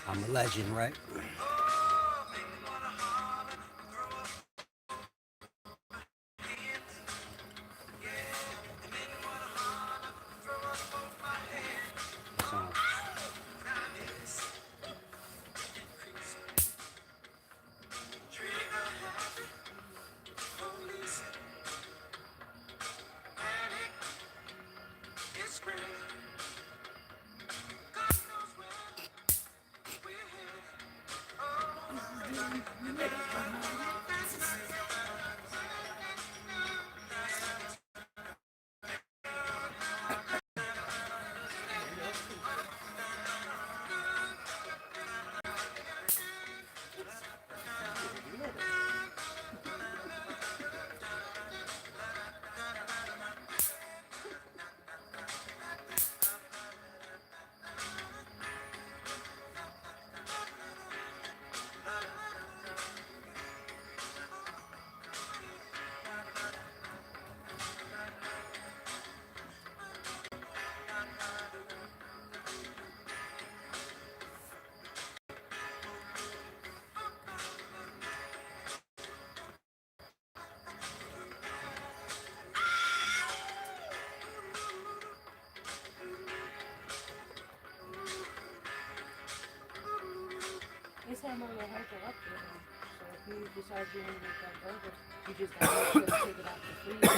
I'm a legend, right? So, It's handle your hair go up there. So if you decide you want to make that burger, you just gotta take it out the freezer.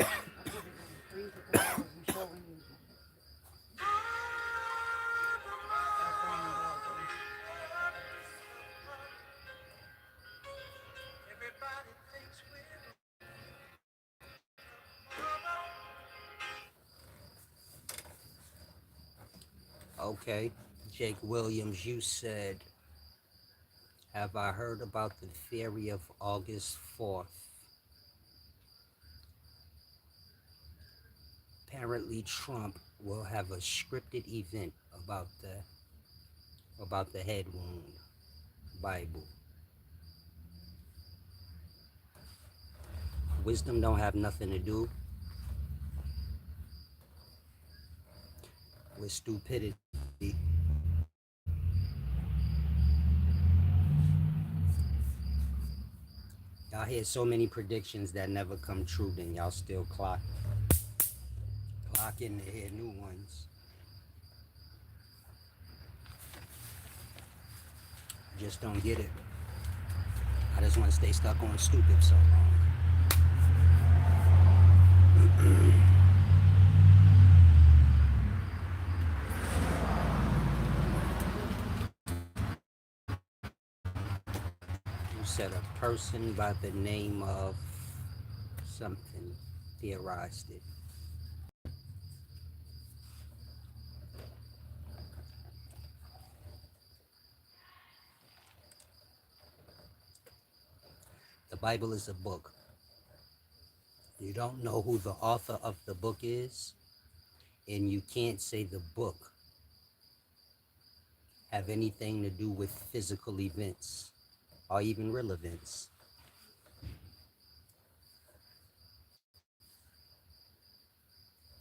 I put it in the freezer because I wasn't sure when you was gonna make it. That's when you go. okay. Jake Williams, you said, have I heard about the theory of August 4th? Apparently Trump will have a scripted event about the head wound. Bible. Wisdom don't have nothing to do with stupidity. Y'all hear so many predictions that never come true, then y'all still clock in to hear new ones. Just don't get it. I just want to stay stuck on stupid so long. You said a person by the name of something theorized it. The Bible is a book. You don't know who the author of the book is, and you can't say the book have anything to do with physical events or even real events.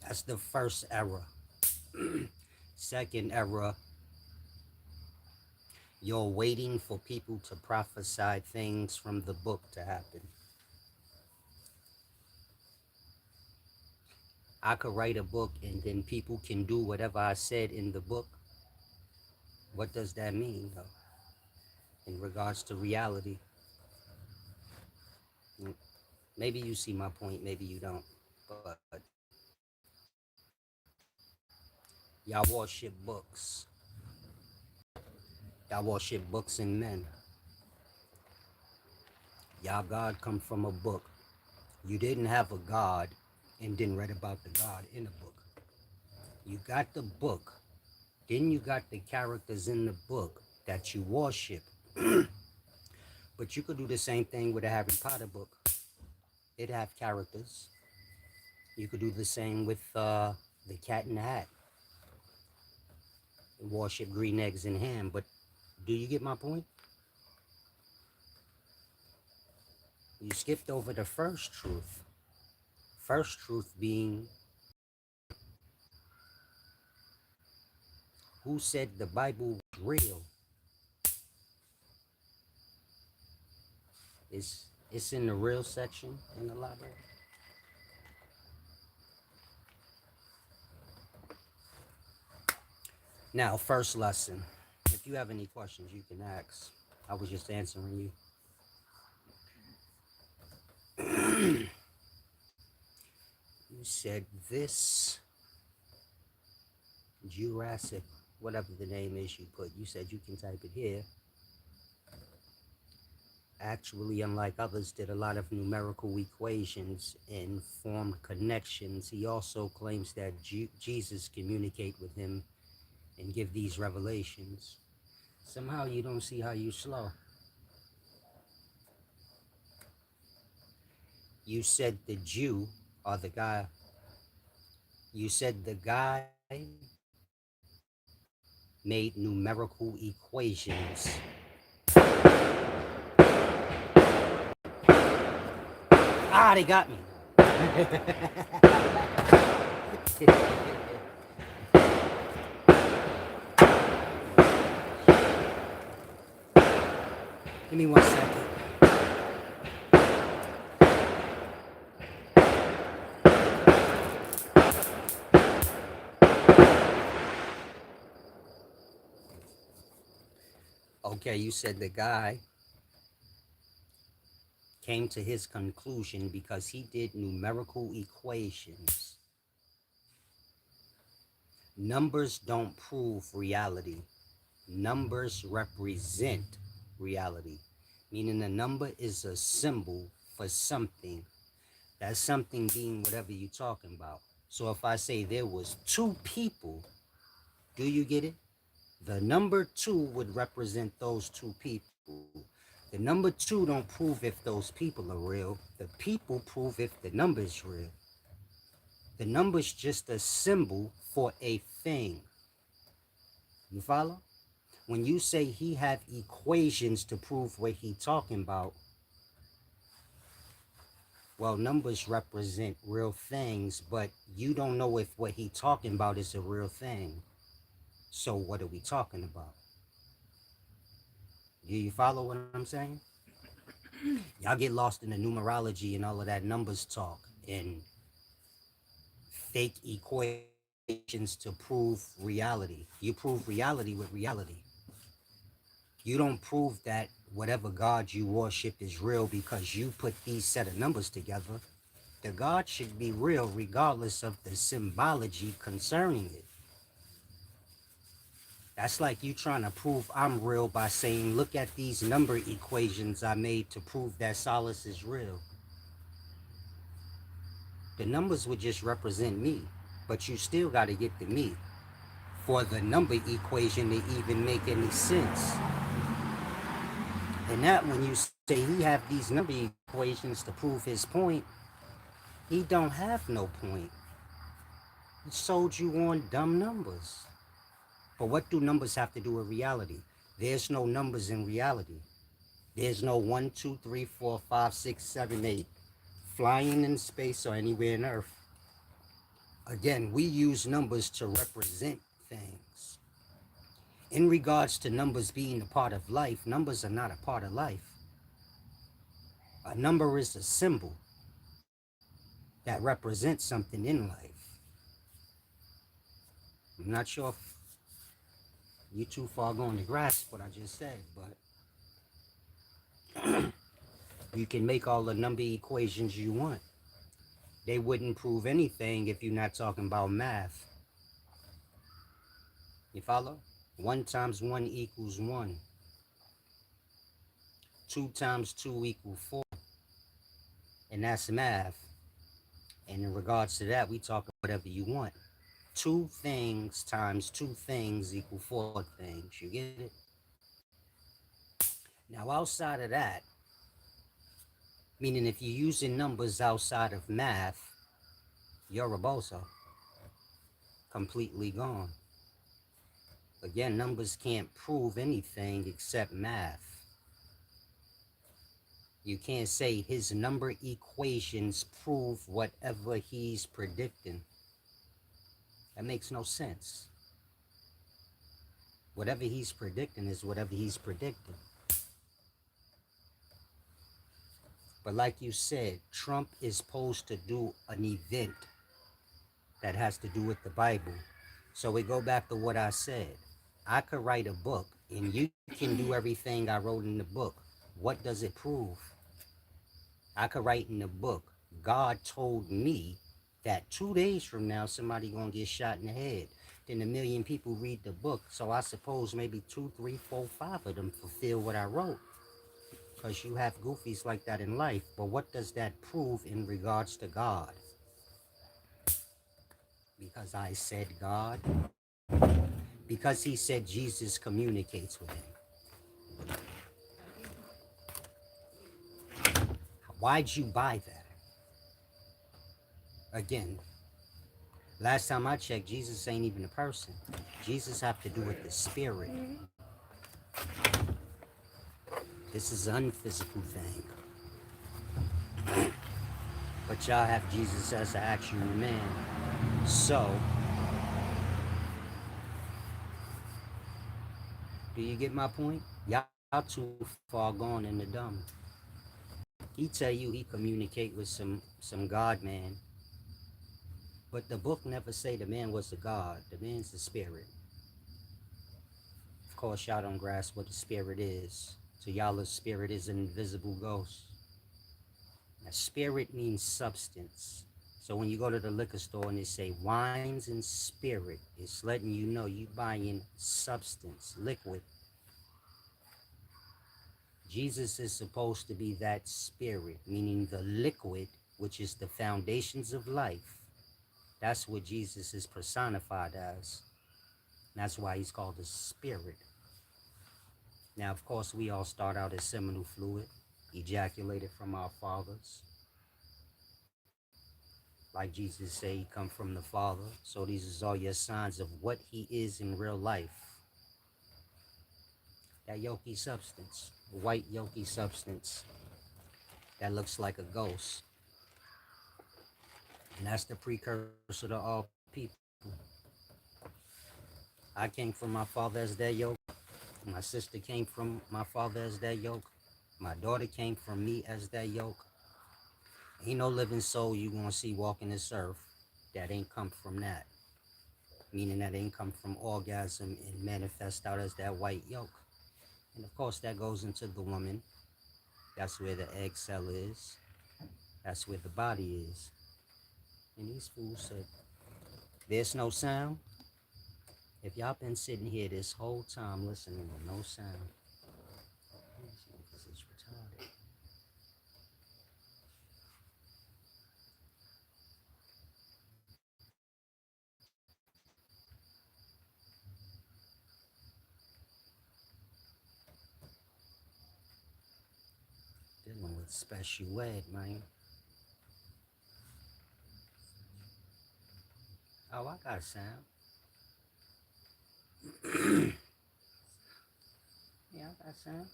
That's the first error. Second error, you're waiting for people to prophesy things from the book to happen. I could write a book and then people can do whatever I said in the book. What does that mean, though, in regards to reality? Maybe you see my point, maybe you don't. But y'all worship books. Y'all worship books and men. Y'all God come from a book. You didn't have a God and didn't read about the God in a book. You got the book. Then you got the characters in the book that you worship. But you could do the same thing with a Harry Potter book. It have characters. You could do the same with the Cat in the Hat, worship green eggs and ham. But do you get my point? You skipped over the first truth. First truth being, who said the Bible was real? It's in the real section in the library. Now, first lesson. If you have any questions, you can ask. I was just answering you. You said this Jurassic, whatever the name is you put, you said you can type it here. Actually, unlike others, did a lot of numerical equations and formed connections. He also claims that Jesus communicate with him and give these revelations. Somehow you don't see how you slow. You said the Jew or the guy. You said the guy made numerical equations. Ah, they got me. Give me 1 second. Okay, you said the guy came to his conclusion because he did numerical equations. Numbers don't prove reality. Numbers represent reality, meaning a number is a symbol for something. That something being whatever you're talking about. So if I say there was two people, do you get it? The number two would represent those two people. The number two don't prove if those people are real. The people prove if the number is real. The number's just a symbol for a thing. You follow? When you say he have equations to prove what he talking about, well, numbers represent real things, but you don't know if what he talking about is a real thing. So what are we talking about? Do you follow what I'm saying? Y'all get lost in the numerology and all of that numbers talk and fake equations to prove reality. You prove reality with reality. You don't prove that whatever God you worship is real because you put these set of numbers together. The God should be real regardless of the symbology concerning it. That's like you trying to prove I'm real by saying, look at these number equations I made to prove that Solace is real. The numbers would just represent me, but you still got to get the me for the number equation to even make any sense. And that when you say he have these number equations to prove his point, he don't have no point. He sold you on dumb numbers. But what do numbers have to do with reality? There's no numbers in reality. There's no 1, 2, 3, 4, 5, 6, 7, 8 flying in space or anywhere in Earth. Again, we use numbers to represent things. In regards to numbers being a part of life, numbers are not a part of life. A number is a symbol that represents something in life. I'm not sure if you're too far going to grasp what I just said, but you can make all the number equations you want. They wouldn't prove anything if you're not talking about math. You follow? 1 times 1 equals 1. 2 times 2 equals 4. And that's math. And in regards to that, we talk whatever you want. 2 things times 2 things equal 4 things. You get it? Now, outside of that, meaning if you're using numbers outside of math, you're a bozo, completely gone. Again, numbers can't prove anything except math. You can't say his number equations prove whatever he's predicting. That makes no sense. Whatever he's predicting is whatever he's predicting. But like you said, Trump is supposed to do an event that has to do with the Bible. So we go back to what I said. I could write a book and you can do everything I wrote in the book. What does it prove? I could write in the book, God told me that 2 days from now somebody gonna get shot in the head. Then a million people read the book, so I suppose maybe 2, 3, 4, 5 of them fulfill what I wrote. Because you have goofies like that in life, but what does that prove in regards to God? Because I said God? Because he said Jesus communicates with him. Why'd you buy that? Again, last time I checked, Jesus ain't even a person. Jesus have to do with the spirit. This is an unphysical thing. But y'all have Jesus as an actual man. So, do you get my point? Y'all too far gone in the dumb. He tell you he communicate with some God man. But the book never say the man was a God. The man's the spirit. Of course, y'all don't grasp what the spirit is. To y'all, a spirit is an invisible ghost. Now, spirit means substance. So when you go to the liquor store and they say wines and spirit, it's letting you know you buying substance, liquid. Jesus is supposed to be that spirit, meaning the liquid, which is the foundations of life. That's what Jesus is personified as. And that's why he's called the spirit. Now, of course, we all start out as seminal fluid, ejaculated from our fathers. Like Jesus said, he come from the Father. So these is all your signs of what he is in real life. That yolky substance, white yolky substance that looks like a ghost. And that's the precursor to all people. I came from my father as that yolk. My sister came from my father as that yolk. My daughter came from me as that yolk. Ain't no living soul you gonna see walking this earth that ain't come from that. Meaning that ain't come from orgasm and manifest out as that white yolk. And of course that goes into the woman. That's where the egg cell is. That's where the body is. And these fools said, there's no sound. If y'all been sitting here this whole time listening with no sound, this is retarded. Dealing with special ed, man. Oh, I got sound. Yeah, I got sound.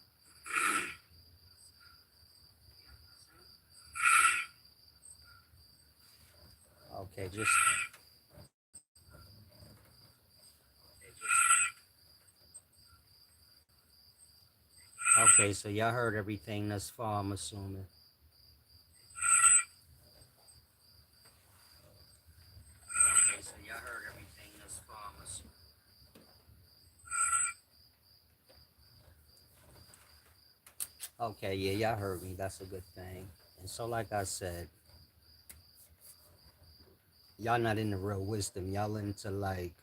Okay, just okay. So y'all heard everything thus far, I'm assuming. Okay, so y'all heard everything thus far, I'm assuming. Okay, yeah, y'all heard me. That's a good thing. And so, like I said, y'all not into real wisdom. Y'all into like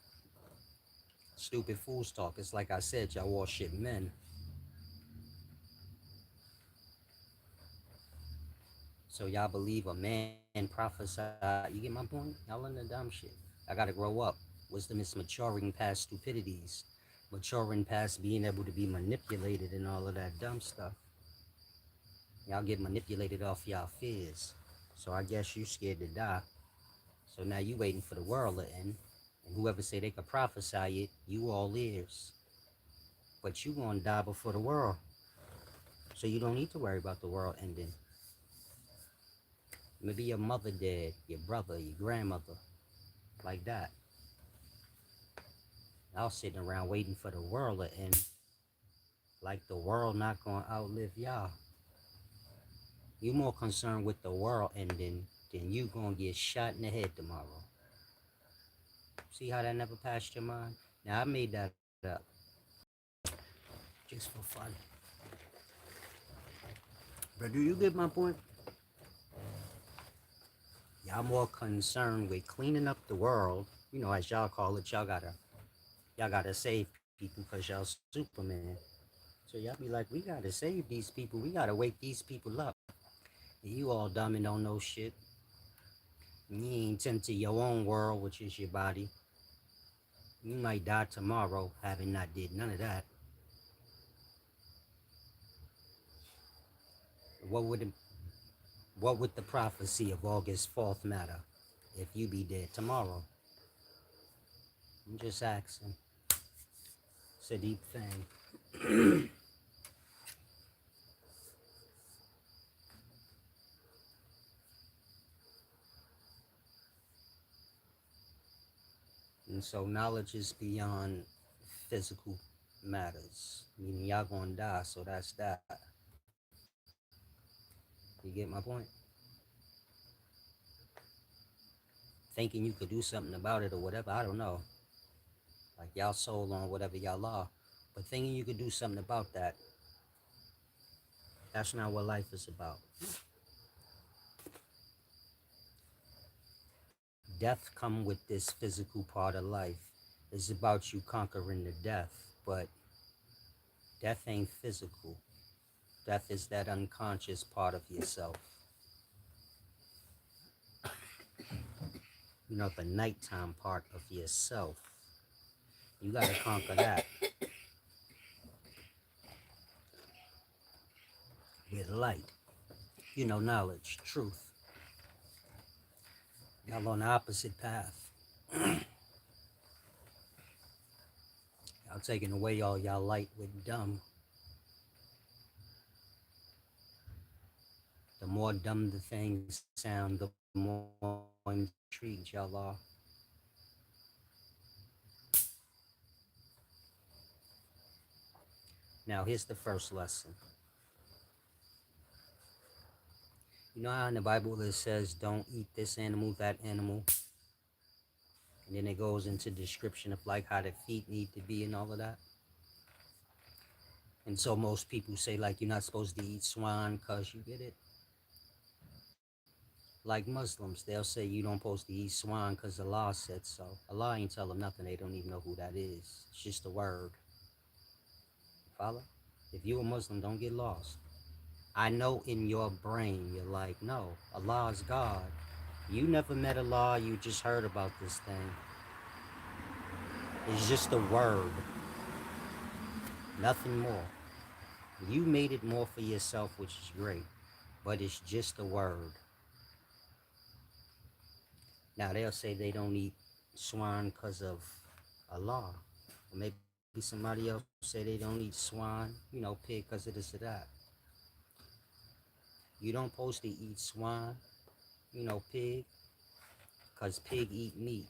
stupid fool's talk. It's like I said, y'all worship men. So y'all believe a man prophesied. You get my point? Y'all into dumb shit. I gotta grow up. Wisdom is maturing past stupidities. maturing past being able to be manipulated and all of that dumb stuff. Y'all get manipulated off y'all fears. So I guess you scared to die. So now you waiting for the world to end. And whoever say they could prophesy it, you all ears. But you gonna die before the world. So you don't need to worry about the world ending. Maybe your mother dead, your brother, your grandmother, like that. Y'all sitting around waiting for the world to end. Like the world not gonna outlive y'all. You more concerned with the world ending than you gonna get shot in the head tomorrow. See how that never passed your mind? Now I made that up just for fun. But do you get my point? Y'all more concerned with cleaning up the world, as y'all call it. Y'all gotta save people because y'all Superman. So y'all be like, we gotta save these people. We gotta wake these people up. And you all dumb and don't know shit. And you ain't tend to your own world, which is your body. You might die tomorrow having not did none of that. What would it, what would the prophecy of August 4th matter if you be dead tomorrow? I'm just asking. It's a deep thing. And so knowledge is beyond physical matters. Meaning y'all gonna die, so that's that. You get my point? Thinking you could do something about it or whatever, I don't know. Like y'all soul on whatever y'all are. But thinking you could do something about that, that's not what life is about. Death come with this physical part of life. It's about you conquering the death, but death ain't physical. Death is that unconscious part of yourself. The nighttime part of yourself. You gotta conquer that with light. Knowledge, truth. Y'all on the opposite path. Y'all taking away all y'all light with dumb. The more dumb the things sound, the more intrigued y'all are. Now, here's the first lesson. You know how in the Bible it says, don't eat this animal, that animal? And then it goes into description of like how the feet need to be and all of that. And so most people say like you're not supposed to eat swine because you get it. Like Muslims, they'll say you don't supposed to eat swine because Allah said so. Allah ain't tell them nothing. They don't even know who that is. It's just a word. Follow? If you a Muslim, don't get lost. I know in your brain you're like, no, Allah is God. You never met Allah, you just heard about this thing. It's just a word, nothing more. You made it more for yourself, which is great, but it's just a word. Now they'll say they don't eat swine because of Allah. Or maybe somebody else say they don't eat swine, pig because of this or that. You don't supposed to eat swine, pig, because pig eat meat.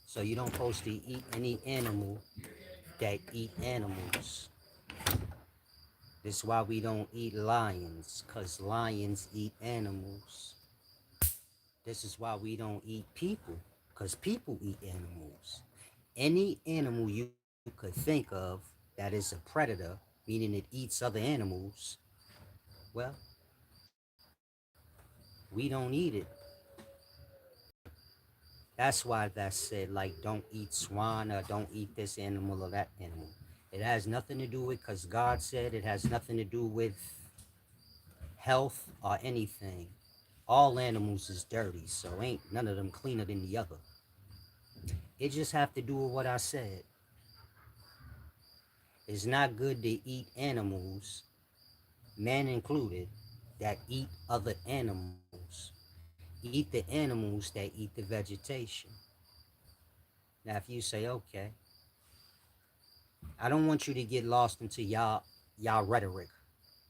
So you don't supposed to eat any animal that eat animals. This is why we don't eat lions, because lions eat animals. This is why we don't eat people, because people eat animals. Any animal you could think of that is a predator, meaning it eats other animals, well, we don't eat it. That's why that said, like, don't eat swine or don't eat this animal or that animal. It has nothing to do with, because God said it has nothing to do with health or anything. All animals is dirty, so ain't none of them cleaner than the other. It just have to do with what I said. It's not good to eat animals, man included, that eat other animals. Eat the animals that eat the vegetation. Now, if you say, okay, I don't want you to get lost into y'all rhetoric,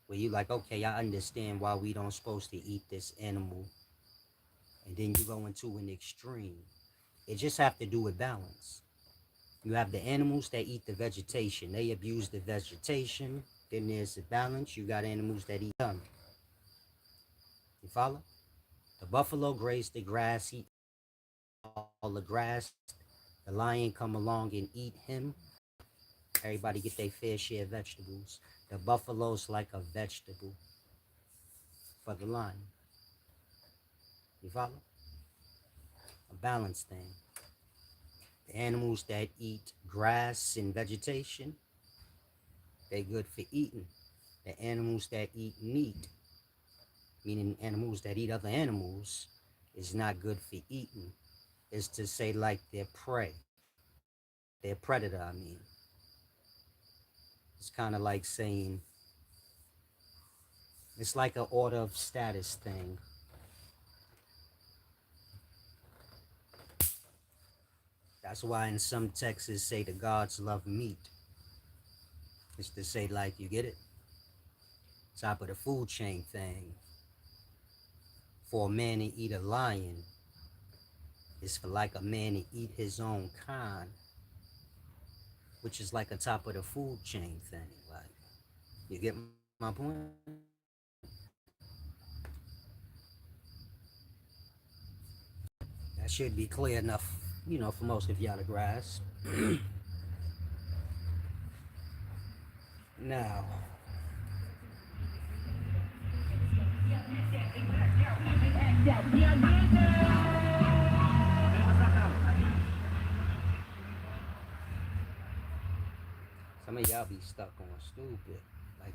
where you like, okay, I understand why we don't supposed to eat this animal, and then you go into an extreme. It just have to do with balance. You have the animals that eat the vegetation. They abuse the vegetation. Then there's the balance. You got animals that eat them. You follow? The buffalo graze the grass, eat all the grass. The lion come along and eat him. Everybody get their fair share of vegetables. The buffalo's like a vegetable for the lion. You follow? A balance thing. The animals that eat grass and vegetation, they good for eating. The animals that eat meat, meaning animals that eat other animals, is not good for eating. Is to say like their prey, their predator, I mean. It's kind of like saying, it's like an order of status thing. That's why in some texts say the gods love meat. It's to say like, you get it? Top of the food chain thing. For a man to eat a lion is for like a man to eat his own kind, which is like a top of the food chain thing. Like, you get my point? That should be clear enough, for most of y'all to grasp. Now, some of y'all be stuck on stupid. Like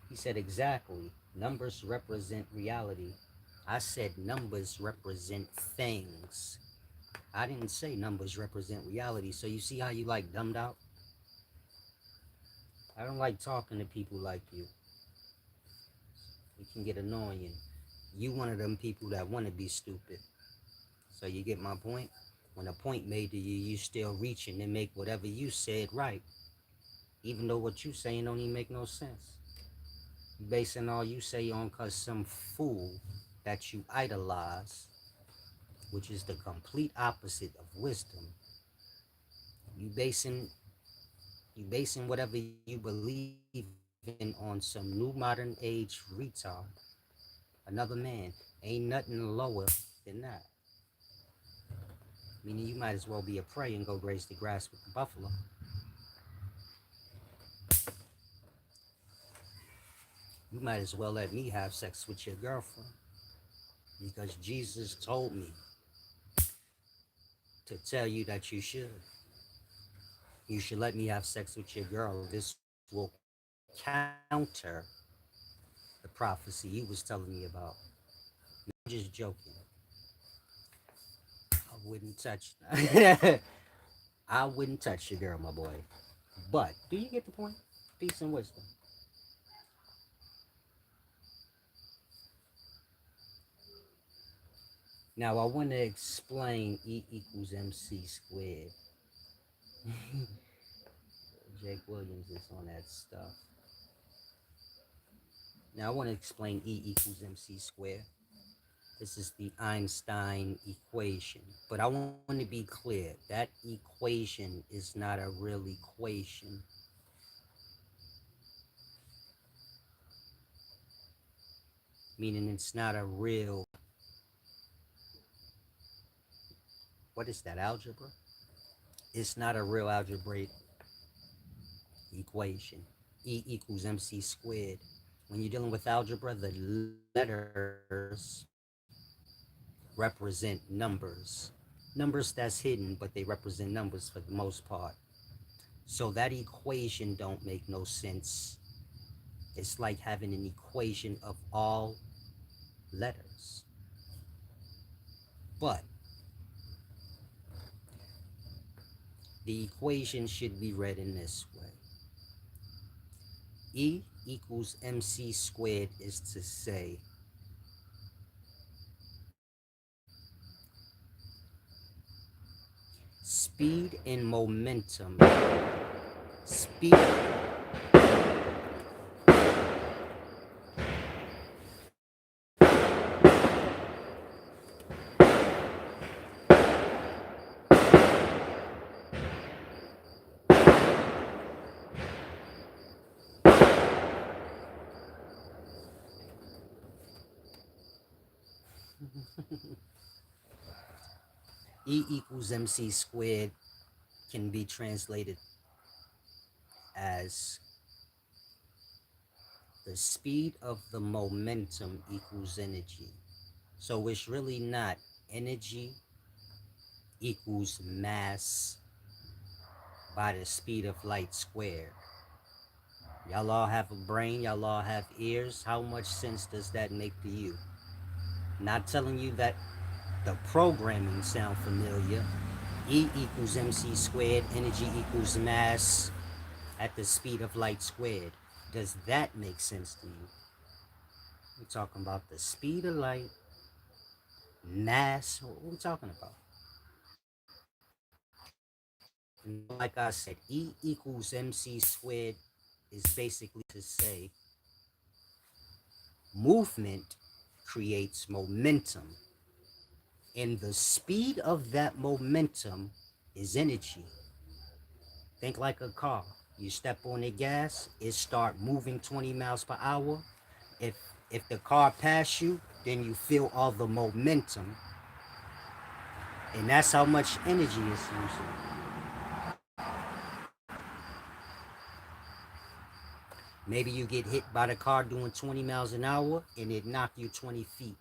he said exactly. Numbers represent reality. I said numbers represent things. I didn't say numbers represent reality. So you see how you like dumbed out? I don't like talking to people like you. It can get annoying. You one of them people that want to be stupid. So you get my point? When a point made to you, you still reaching and make whatever you said right. Even though what you saying don't even make no sense. You basing all you say on cause some fool that you idolize, which is the complete opposite of wisdom. You basing you basing whatever you believe in on some new modern age retard. Another man. Ain't nothing lower than that. Meaning you might as well be a prey and go graze the grass with the buffalo. You might as well let me have sex with your girlfriend. Because Jesus told me to tell you that you should. You should let me have sex with your girl. This will counter the prophecy you was telling me about. I'm just joking. I wouldn't touch I wouldn't touch your girl, my boy. But do you get the point? Peace and wisdom. Now I want to explain E equals MC squared. Jake Williams is on that stuff. Now I want to explain E equals MC squared. This is the Einstein equation. But I want to be clear, that equation is not a real equation. Meaning it's not a real, what is that, algebra? It's not a real algebraic equation. E equals MC squared. When you're dealing with algebra, the letters represent numbers. Numbers that's hidden, but they represent numbers for the most part. So that equation don't make no sense. It's like having an equation of all letters. But the equation should be read in this way. E equals MC squared is to say speed and momentum. Speed E equals MC squared can be translated as the speed of the momentum equals energy. So it's really not energy equals mass by the speed of light squared. Y'all all have a brain, y'all all have ears. How much sense does that make to you? Not telling you that the programming sound familiar. E equals MC squared, energy equals mass at the speed of light squared. Does that make sense to you? We're talking about the speed of light, mass. What are we talking about? And like I said, E equals MC squared is basically to say movement creates momentum. And the speed of that momentum is energy. Think like a car. You step on the gas, it start moving 20 miles per hour. If if the car pass you, then you feel all the momentum. And that's how much energy it's using. Maybe you get hit by the car doing 20 miles an hour and it knock you 20 feet.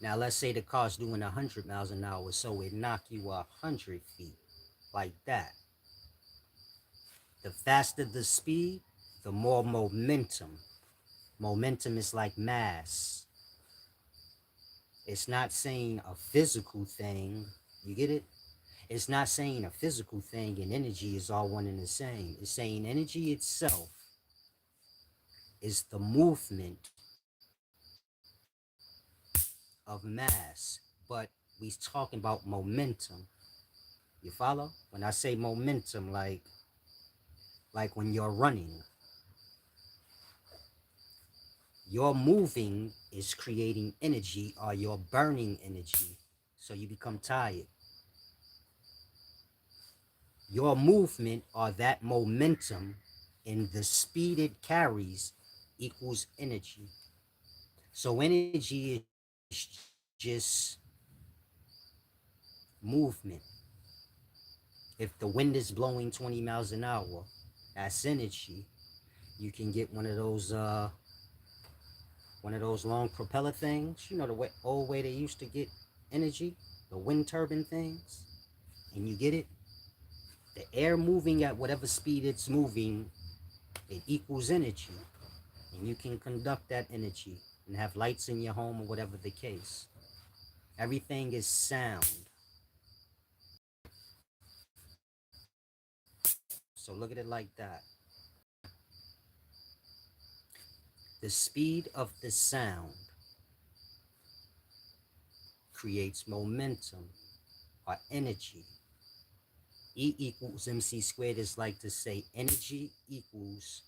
Now let's say the car's doing 100 miles an hour, so it knock you 100 feet. Like that. The faster the speed, the more momentum. Momentum is like mass. It's not saying a physical thing. You get it? It's not saying a physical thing and energy is all one and the same. It's saying energy itself is the movement of mass. But we talking about momentum. You follow? When I say momentum, like when you're running, your moving is creating energy or you're burning energy. So you become tired. Your movement or that momentum and the speed it carries equals energy. So energy is just movement. If the wind is blowing 20 miles an hour, that's energy. You can get one of those long propeller things, you know, old way they used to get energy, the wind turbine things, and you get it. The air moving at whatever speed it's moving, it equals energy. And you can conduct that energy and have lights in your home or whatever the case. Everything is sound. So look at it like that. The speed of the sound creates momentum or energy. E equals MC squared is like to say energy equals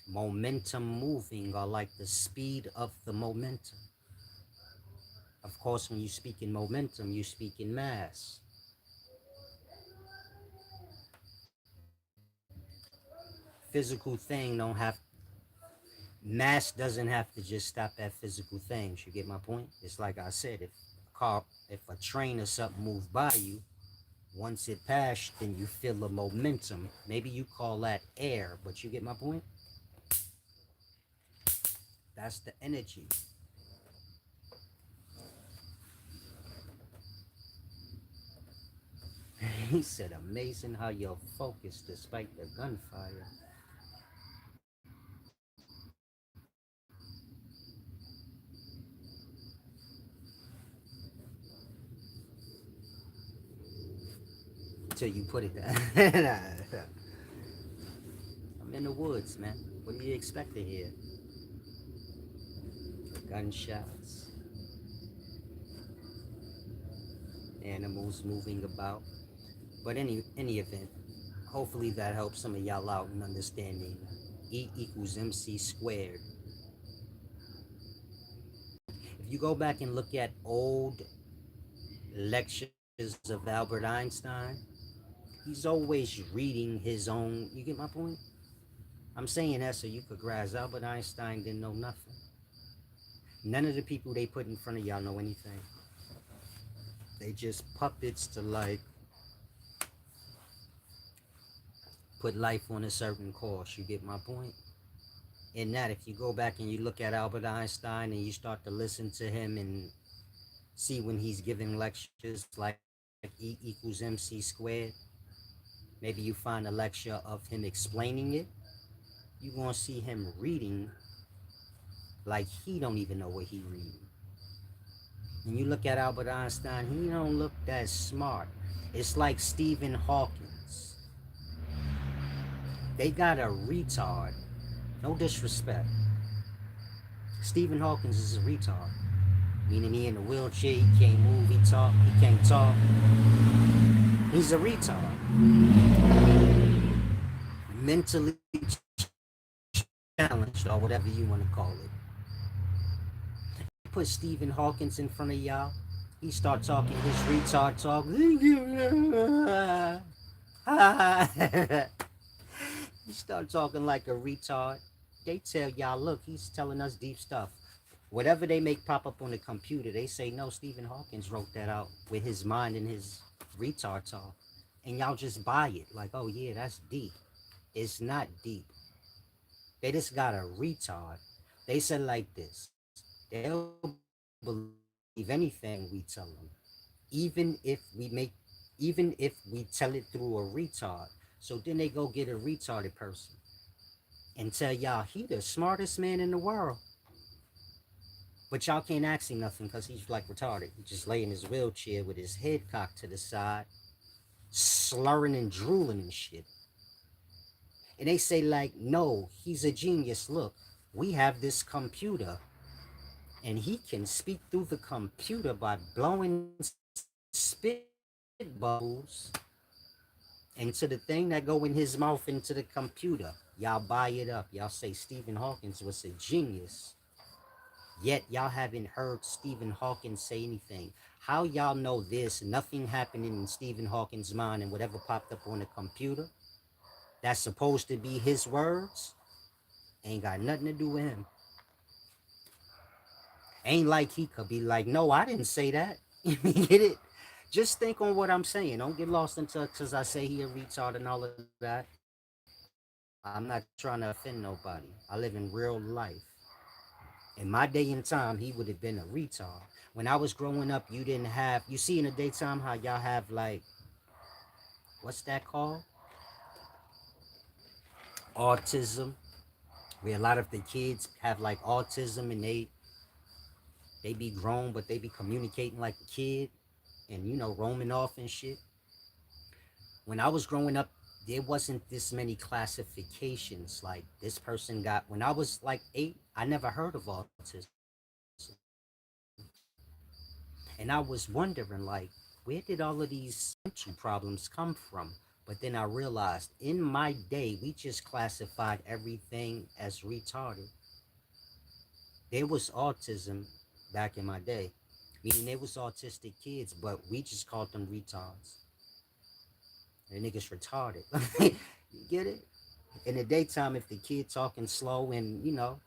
momentum moving, or like the speed of the momentum. Of course, when you speak in momentum, you speak in mass. Physical thing don't have mass doesn't have to just stop at physical things. You get my point? It's like I said, if a train or something moved by you, once it passed, then you feel a momentum. Maybe you call that air, but you get my point? That's the energy. He said, amazing how you're focused despite the gunfire. until you put it there. I'm in the woods, man. What do you expect to hear? Gunshots, animals moving about. But any event, hopefully that helps some of y'all out in understanding E equals MC squared. If you go back and look at old lectures of Albert Einstein, he's always reading his own. You get my point? I'm saying that so you could grasp. Albert Einstein didn't know nothing. None of the people they put in front of y'all know anything. They just puppets to like put life on a certain course. You get my point? In that, if you go back and you look at Albert Einstein and you start to listen to him and see when he's giving lectures like E equals MC squared, maybe you find a lecture of him explaining it, you're going to see him reading like he don't even know what he reading. And you look at Albert Einstein, he don't look that smart. It's like Stephen Hawkins. They got a retard. No disrespect. Stephen Hawkins is a retard. Meaning he in a wheelchair, he can't move, he can't talk. He's a retard. Mentally challenged, or whatever you want to call it. Put Stephen Hawkins in front of y'all, he start talking his retard talk. He start talking like a retard. They tell y'all, look, he's telling us deep stuff. Whatever they make pop up on the computer, they say, no, Stephen Hawkins wrote that out with his mind and his retard talk. And y'all just buy it. Like, oh yeah, that's deep. It's not deep. They just got a retard. They said like this. They'll believe anything we tell them. Even if we make even if we tell it through a retard. So then they go get a retarded person and tell y'all he the smartest man in the world. But y'all can't ask him nothing because he's like retarded. He just lay in his wheelchair with his head cocked to the side, slurring and drooling and shit. And they say like, no, he's a genius. Look, we have this computer and he can speak through the computer by blowing spit bubbles into the thing that go in his mouth into the computer. Y'all buy it up. Y'all say Stephen Hawkins was a genius. Yet y'all haven't heard Stephen Hawking say anything. How y'all know this? Nothing happening in Stephen Hawking's mind and whatever popped up on the computer that's supposed to be his words ain't got nothing to do with him. Ain't like he could be like, no, I didn't say that. You get it? Just think on what I'm saying. Don't get lost into because I say he a retard and all of that. I'm not trying to offend nobody. I live in real life. In my day and time, he would have been a retard. When I was growing up, you didn't have, you see in the daytime how y'all have like, what's that called? Autism. Where a lot of the kids have like autism and they be grown, but they be communicating like a kid and, you know, roaming off and shit. When I was growing up, there wasn't this many classifications. Like this person got, when I was like 8, I never heard of autism. And I was wondering, like, where did all of these mental problems come from? But then I realized in my day, we just classified everything as retarded. There was autism back in my day, meaning there was autistic kids, but we just called them retards. The niggas retarded. You get it? In the daytime, if the kid talking slow and, you know,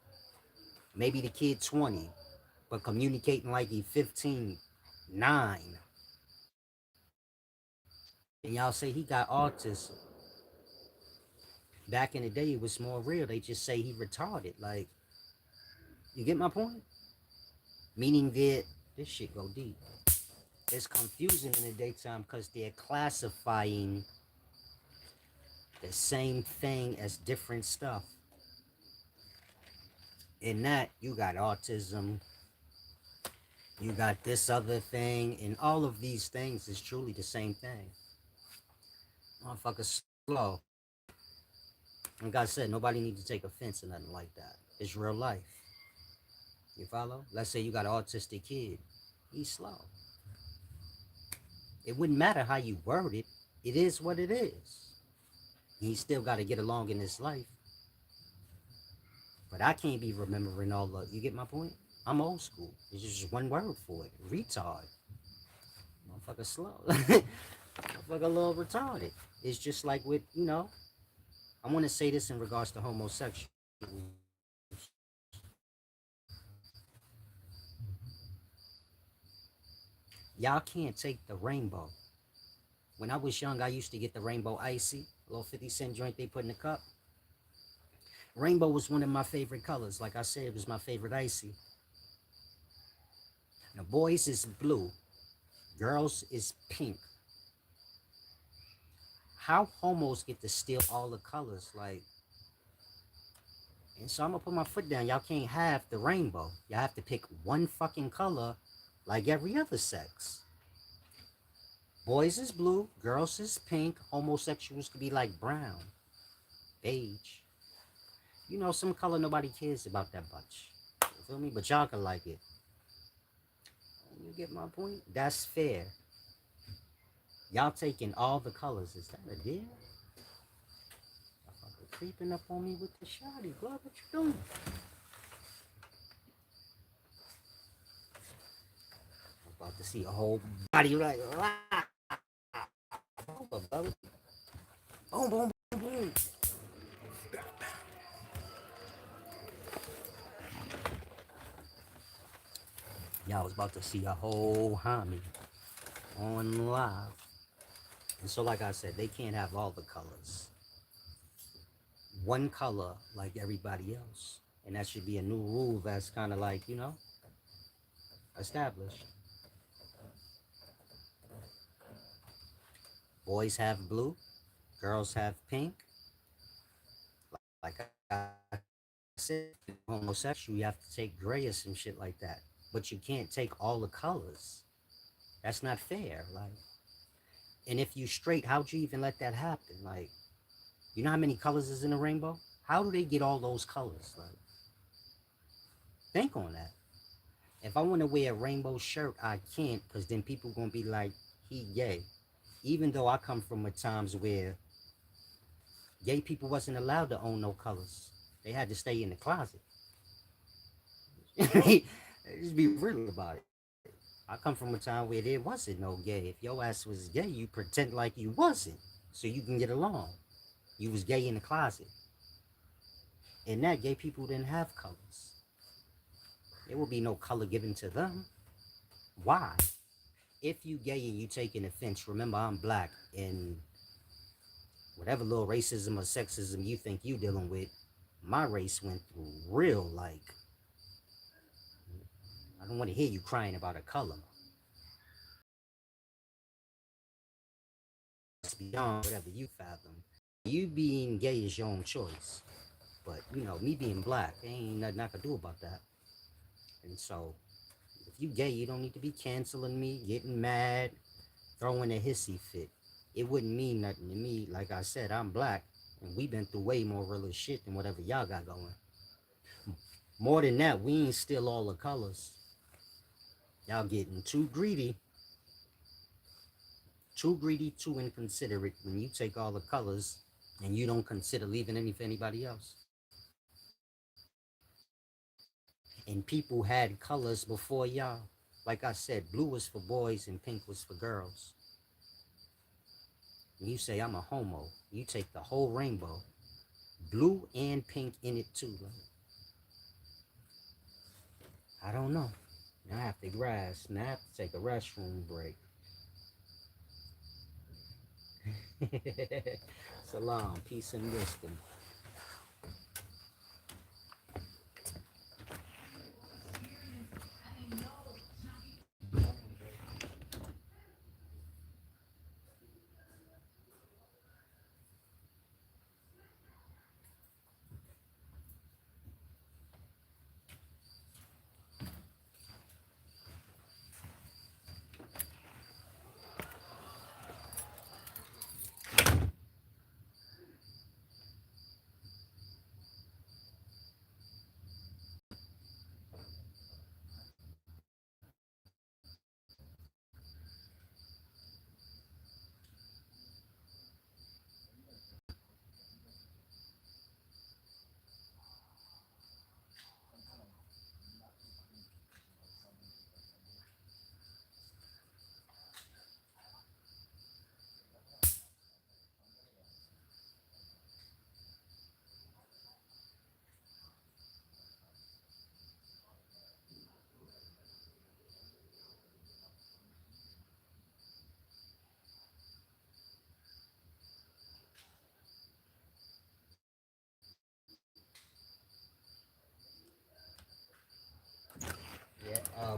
maybe the kid 20, but communicating like he 15, 9, and y'all say he got autism. Back in the day, it was more real. They just say he retarded. Like, you get my point? Meaning that this shit go deep. It's confusing in the daytime because they're classifying the same thing as different stuff. In that, you got autism, you got this other thing, and all of these things is truly the same thing. Motherfucker slow. Like I said, nobody need to take offense or nothing like that. It's real life. You follow? Let's say you got an autistic kid. He's slow. It wouldn't matter how you word it. It is what it is. He still got to get along in his life. But I can't be remembering all the. You get my point? I'm old school. There's just one word for it. Retard. Motherfucker slow. Motherfucker a little retarded. It's just like with, I want to say this in regards to homosexuals. Y'all can't take the rainbow. When I was young, I used to get the rainbow icy, a little 50-cent joint they put in the cup. Rainbow was one of my favorite colors. Like I said, it was my favorite icy. Now, boys is blue, girls is pink. How homos get to steal all the colors? Like, and so I'm gonna put my foot down. Y'all can't have the rainbow. Y'all have to pick one fucking color like every other sex. Boys is blue, girls is pink, homosexuals could be like brown, beige. Some color nobody cares about that much. You feel me? But y'all can like it. You get my point? That's fair. Y'all taking all the colors. Is that a deal? Y'all creeping up on me with the shawty. Blood, what you doing? I'm about to see a whole body like, boom, boom, boom, boom. Y'all was about to see a whole homie on live. And so, like I said, they can't have all the colors. One color like everybody else. And that should be a new rule that's kind of like, established. Boys have blue, girls have pink. Like I said, homosexual, you have to take gray or some shit like that. But you can't take all the colors. That's not fair. Like, and if you straight, how'd you even let that happen? Like, you know how many colors is in a rainbow? How do they get all those colors? Like, think on that. If I want to wear a rainbow shirt, I can't, because then people gonna be like, he gay. Even though I come from a times where gay people wasn't allowed to own no colors. They had to stay in the closet. Just be real about it. I come from a time where there wasn't no gay. If your ass was gay, you pretend like you wasn't, so you can get along. You was gay in the closet. And that gay people didn't have colors. There will be no color given to them. Why? If you gay and you taking offense, remember I'm black, and whatever little racism or sexism you think you dealing with, my race went through real, like, I don't want to hear you crying about a color. It's beyond whatever you fathom. You being gay is your own choice. But, me being black, there ain't nothing I can do about that. And so, if you gay, you don't need to be canceling me, getting mad, throwing a hissy fit. It wouldn't mean nothing to me. Like I said, I'm black, and we been through way more real shit than whatever y'all got going. More than that, we ain't still all the colors. Y'all getting too greedy. Too greedy, too inconsiderate when you take all the colors and you don't consider leaving any for anybody else. And people had colors before y'all. Like I said, blue was for boys and pink was for girls. And you say, I'm a homo. You take the whole rainbow, blue and pink in it too. Like, I don't know. Now I have to grasp. Now I have to take a restroom break. Salam, peace and wisdom.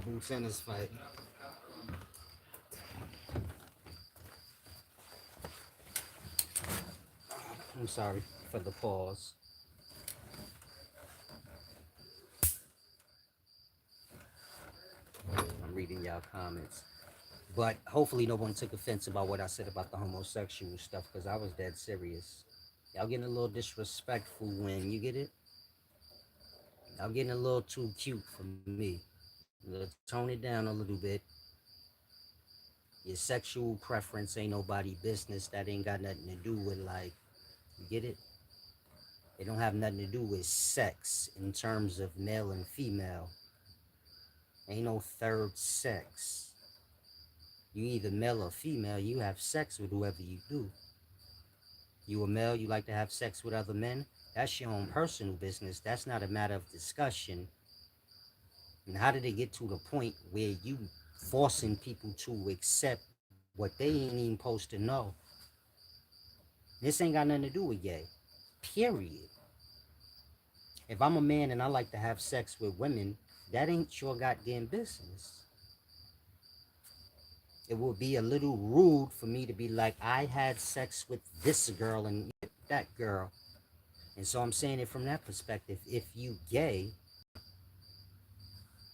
Boots in his fight. I'm sorry for the pause. I'm reading y'all comments. But hopefully no one took offense about what I said about the homosexual stuff, because I was dead serious. Y'all getting a little disrespectful when you get it. Y'all getting a little too cute for me. Tone it down a little bit. Your sexual preference ain't nobody business. That ain't got nothing to do with, like, you get it? It don't have nothing to do with sex in terms of male and female. Ain't no third sex. You either male or female, you have sex with whoever you do. You a male, you like to have sex with other men, that's your own personal business. That's not a matter of discussion. And how did it get to the point where you forcing people to accept what they ain't even supposed to know? This ain't got nothing to do with gay. Period. If I'm a man and I like to have sex with women, that ain't your goddamn business. It would be a little rude for me to be like, I had sex with this girl and that girl. And so I'm saying it from that perspective. If you gay,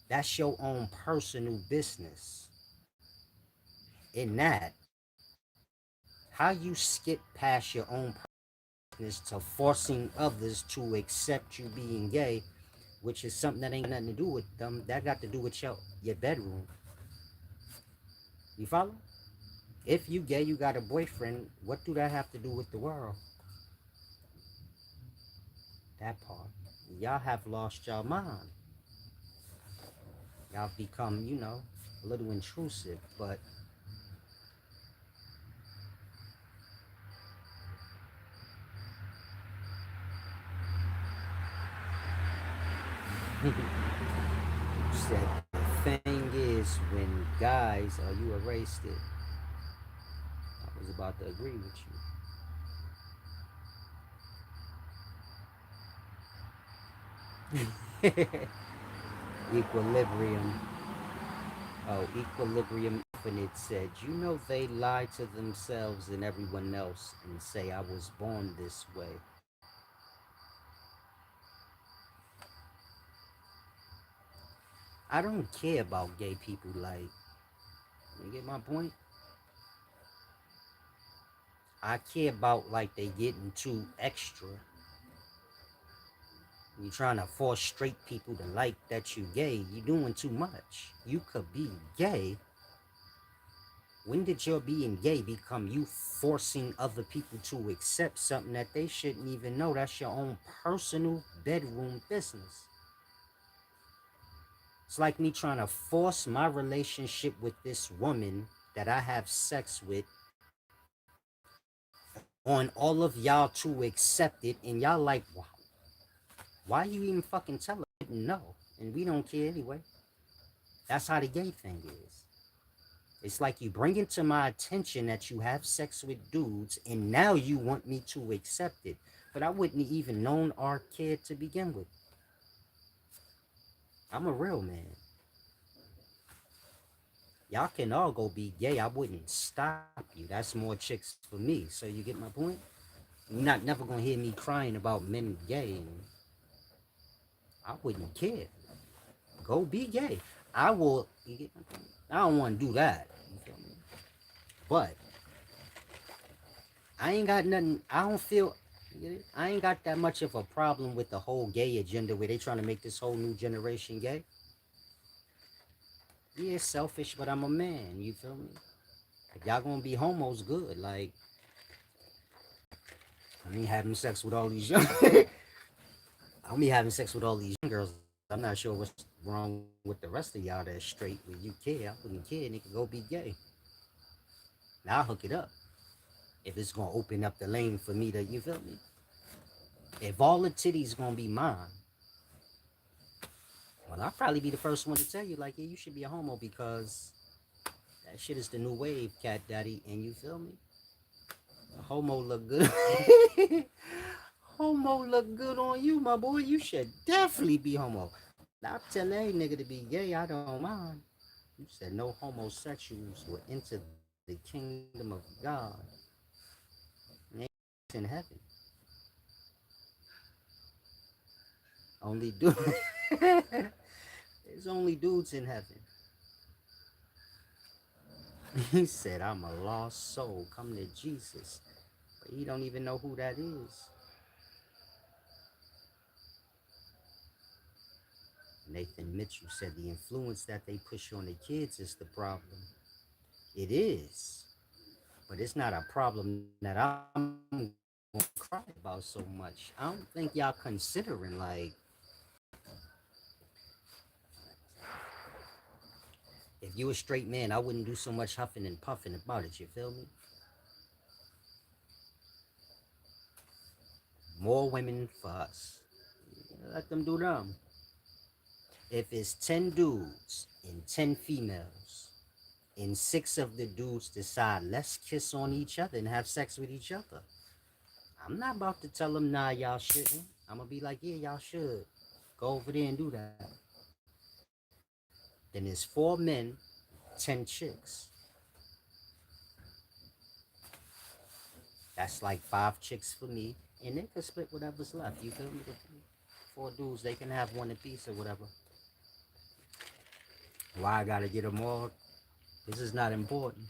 that's your own personal business. In that, how you skip past your own business to forcing others to accept you being gay, which is something that ain't nothing to do with them. That got to do with your bedroom. You follow? If you gay, you got a boyfriend, what do that have to do with the world? That part. Y'all have lost your mind. Y'all become, a little intrusive, but said the thing is when guys, you erased it. I was about to agree with you. Equilibrium. Oh, Equilibrium Infinite said, they lie to themselves and everyone else and say I was born this way. I don't care about gay people, like, you get my point? I care about, like, they getting too extra. You trying to force straight people to like that you gay, you doing too much. You could be gay. When did your being gay become you forcing other people to accept something that they shouldn't even know? That's your own personal bedroom business. It's like me trying to force my relationship with this woman that I have sex with on all of y'all to accept it, and y'all like, wow, why you even fucking tell her? No, and we don't care anyway. That's how the gay thing is. It's like you bring it to my attention that you have sex with dudes, and now you want me to accept it. But I wouldn't even known or cared to begin with. I'm a real man. Y'all can all go be gay. I wouldn't stop you. That's more chicks for me. So you get my point? You're not never gonna hear me crying about men gay. I wouldn't care. Go be gay. I will. You get my point? I don't want to do that. You feel me? But I ain't got nothing. I don't feel. I ain't got that much of a problem with the whole gay agenda where they trying to make this whole new generation gay. Yeah, selfish, but I'm a man. You feel me? If y'all gonna be homos, good. Like, I ain't having sex with all these young. I'm be having sex with all these young girls. I'm not sure what's wrong with the rest of y'all that's straight. When you care, I wouldn't care. And it could go be gay. Now I'll hook it up if it's gonna open up the lane for me to. You feel me? If all the titties gonna be mine, well, I'll probably be the first one to tell you, like, yeah, you should be a homo because that shit is the new wave, cat daddy. And you feel me? A homo look good. Homo look good on you, my boy. You should definitely be homo. I'll tell any nigga to be gay, I don't mind. You said no homosexuals will enter the kingdom of God. And they in heaven. Only dude. There's only dudes in heaven. He said, I'm a lost soul. Come to Jesus. But he don't even know who that is. Nathan Mitchell said the influence that they push on the kids is the problem. It is. But it's not a problem that I'm gonna cry about so much. I don't think y'all considering like if you a straight man, I wouldn't do so much huffing and puffing about it, you feel me? More women for us. Let them do them. If it's 10 dudes and 10 females, and 6 of the dudes decide, let's kiss on each other and have sex with each other, I'm not about to tell them, nah, y'all shouldn't. I'm gonna be like, yeah, y'all should. Go over there and do that. Then there's 4 men, 10 chicks. That's like 5 chicks for me, and they can split whatever's left. You feel me? The 4 dudes, they can have one apiece or whatever. Why I gotta get them all? This is not important.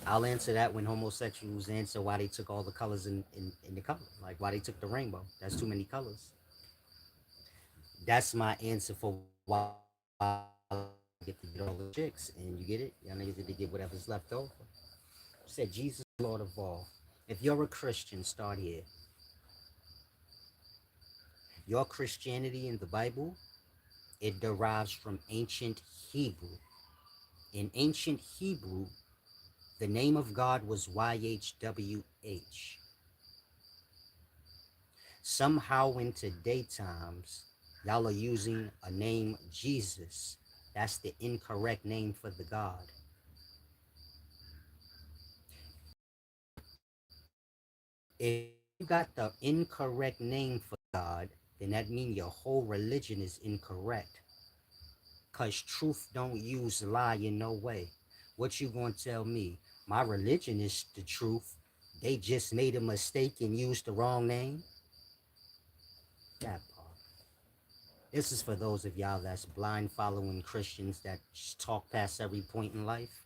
I'll answer that when homosexuals answer why they took all the colors in the color. Like why they took the rainbow. That's too many colors. That's my answer for why I get to get all the chicks. And you get it? Y'all niggas get to get whatever's left over. Said Jesus is Lord of all. If you're a Christian, start here. Your Christianity in the Bible, it derives from ancient Hebrew. In ancient Hebrew, the name of God was YHWH. Somehow in today times, y'all are using a name Jesus. That's the incorrect name for the God. If you got the incorrect name for God, then that means your whole religion is incorrect. Cause truth don't use lie in no way. What you gonna tell me? My religion is the truth. They just made a mistake and used the wrong name? That part. This is for those of y'all that's blind following Christians that just talk past every point in life.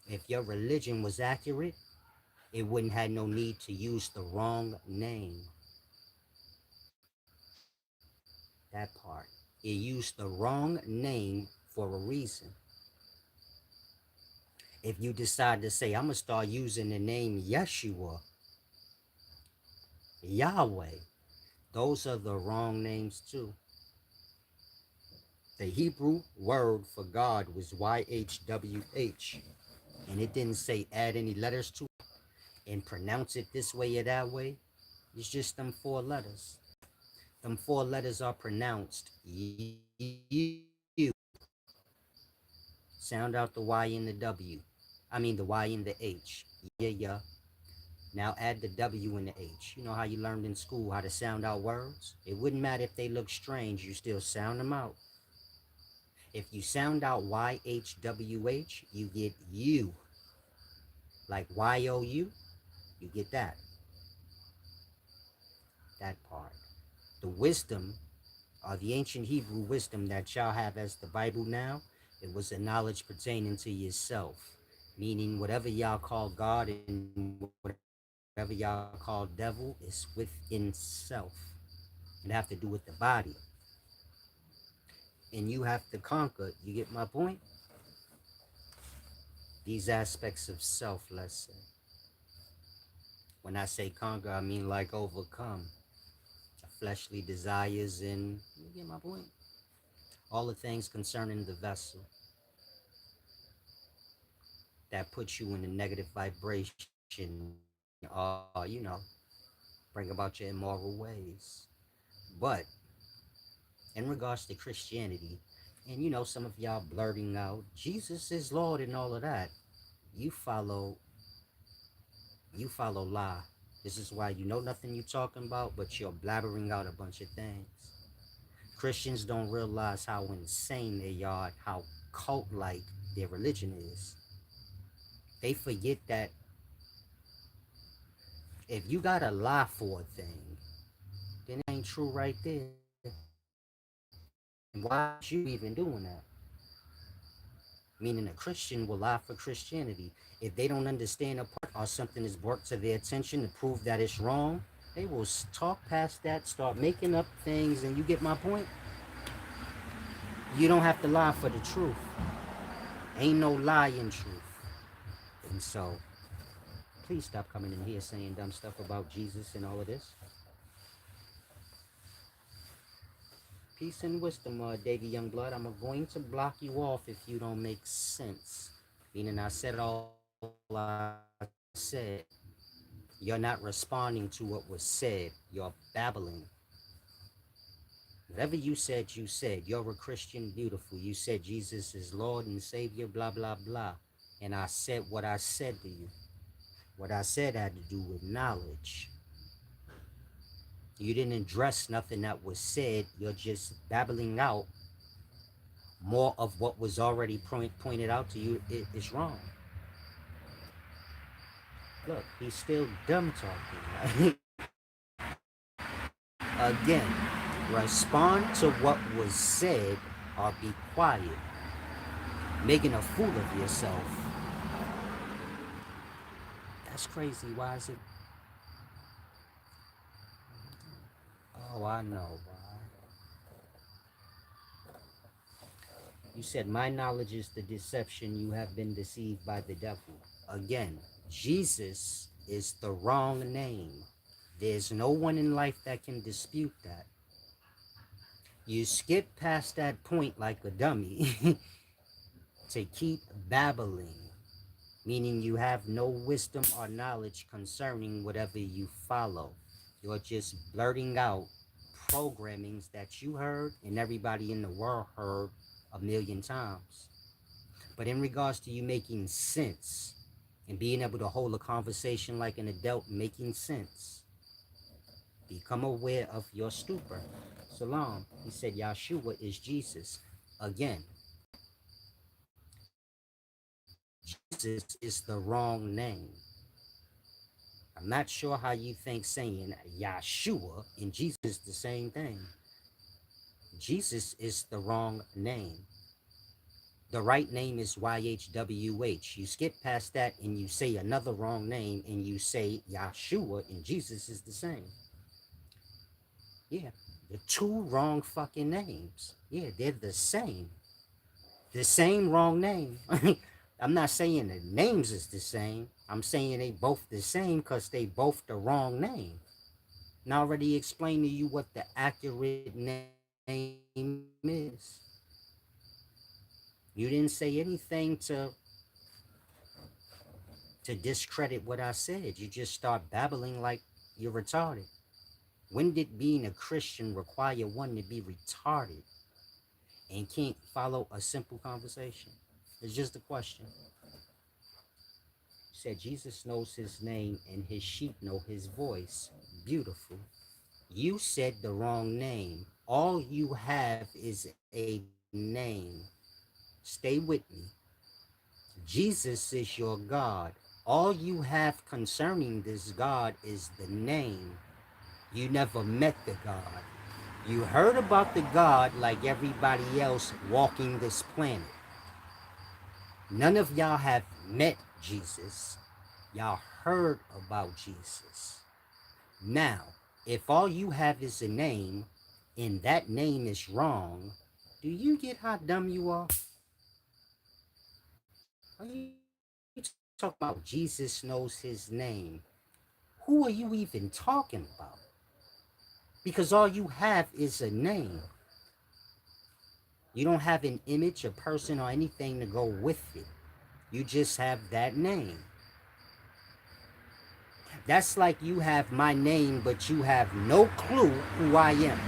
If your religion was accurate, it wouldn't have no need to use the wrong name. That part. It used the wrong name for a reason. If you decide to say, I'm going to start using the name Yeshua, Yahweh, those are the wrong names too. The Hebrew word for God was YHWH, and it didn't say add any letters to it and pronounce it this way or that way. It's just them 4 letters. Them 4 letters are pronounced you. Sound out the Y and the W. I mean the Y and the H. Yeah, yeah. Now add the W and the H. You know how you learned in school how to sound out words? It wouldn't matter if they look strange, you still sound them out. If you sound out YHWH, you get U. Like YOU, you get that. That part. The wisdom, or the ancient Hebrew wisdom that y'all have as the Bible now, it was a knowledge pertaining to yourself. Meaning whatever y'all call God and whatever y'all call devil is within self. It have to do with the body. And you have to conquer, you get my point? These aspects of self, let's say. When I say conquer, I mean like overcome fleshly desires and, you get my point? All the things concerning the vessel that puts you in a negative vibration, bring about your immoral ways. But in regards to Christianity, and some of y'all blurting out, Jesus is Lord and all of that, you follow lie. This is why you know nothing you talking about, but you're blabbering out a bunch of things. Christians don't realize how insane they are, how cult like their religion is. They forget that if you gotta lie for a thing, then it ain't true right there. And why is you even doing that? Meaning a Christian will lie for Christianity. If they don't understand a part or something is brought to their attention to prove that it's wrong, they will talk past that, start making up things, and you get my point? You don't have to lie for the truth. Ain't no lie in truth. And so, please stop coming in here saying dumb stuff about Jesus and all of this. Peace and wisdom, Davy Youngblood. I'm going to block you off if you don't make sense. Meaning I said all I said. You're not responding to what was said. You're babbling. Whatever you said. You're a Christian, beautiful. You said Jesus is Lord and Savior, blah, blah, blah. And I said what I said to you. What I said had to do with knowledge. You didn't address nothing that was said. You're just babbling out more of what was already pointed out to you is wrong. Look, he's still dumb talking. Again, respond to what was said or be quiet. Making a fool of yourself. That's crazy. Why is it? Oh, I know why. You said, my knowledge is the deception. You have been deceived by the devil. Again, Jesus is the wrong name. There's no one in life that can dispute that. You skip past that point like a dummy to keep babbling, meaning you have no wisdom or knowledge concerning whatever you follow. You're just blurting out programmings that you heard and everybody in the world heard a million times. But in regards to you making sense and being able to hold a conversation like an adult making sense, become aware of your stupor. Salam, he said Yahshua is Jesus. Again, Jesus is the wrong name. I'm not sure how you think saying Yahshua and Jesus is the same thing. Jesus is the wrong name. The right name is YHWH. You skip past that and you say another wrong name and you say Yahshua and Jesus is the same. Yeah, the two wrong fucking names. Yeah, they're the same. The same wrong name. I'm not saying the names is the same. I'm saying they both the same because they both the wrong name. And I already explained to you what the accurate name is. You didn't say anything to discredit what I said. You just start babbling like you're retarded. When did being a Christian require one to be retarded and can't follow a simple conversation? It's just a question. Said Jesus knows his name and his sheep know his voice. Beautiful. You said the wrong name. All you have is a name. Stay with me. Jesus is your God. All you have concerning this God is the name. You never met the God. You heard about the God like everybody else walking this planet. None of y'all have met Jesus. Y'all heard about Jesus. Now, if all you have is a name, and that name is wrong, do you get how dumb you are? Are you talking about Jesus knows his name? Who are you even talking about? Because all you have is a name. You don't have an image, a person, or anything to go with it. You just have that name. That's like you have my name, but you have no clue who I am.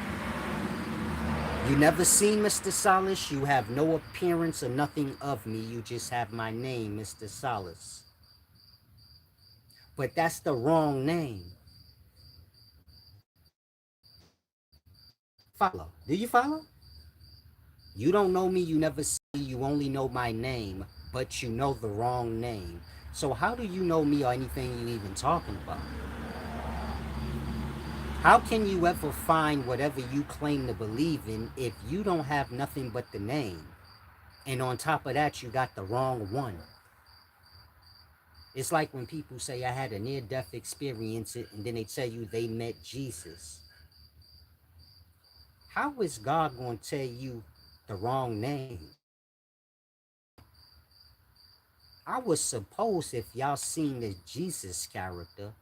You never seen Mr. Solace. You have no appearance or nothing of me. You just have my name, Mr. Solace. But that's the wrong name. follow. Do you follow? You don't know me, you never see me, you only know my name, but you know the wrong name. So how do you know me or anything you even talking about? How can you ever find whatever you claim to believe in if you don't have nothing but the name? And on top of that, you got the wrong one. It's like when people say I had a near-death experience and then they tell you they met Jesus. How is God going to tell you the wrong name? I was supposed, if y'all seen the Jesus character,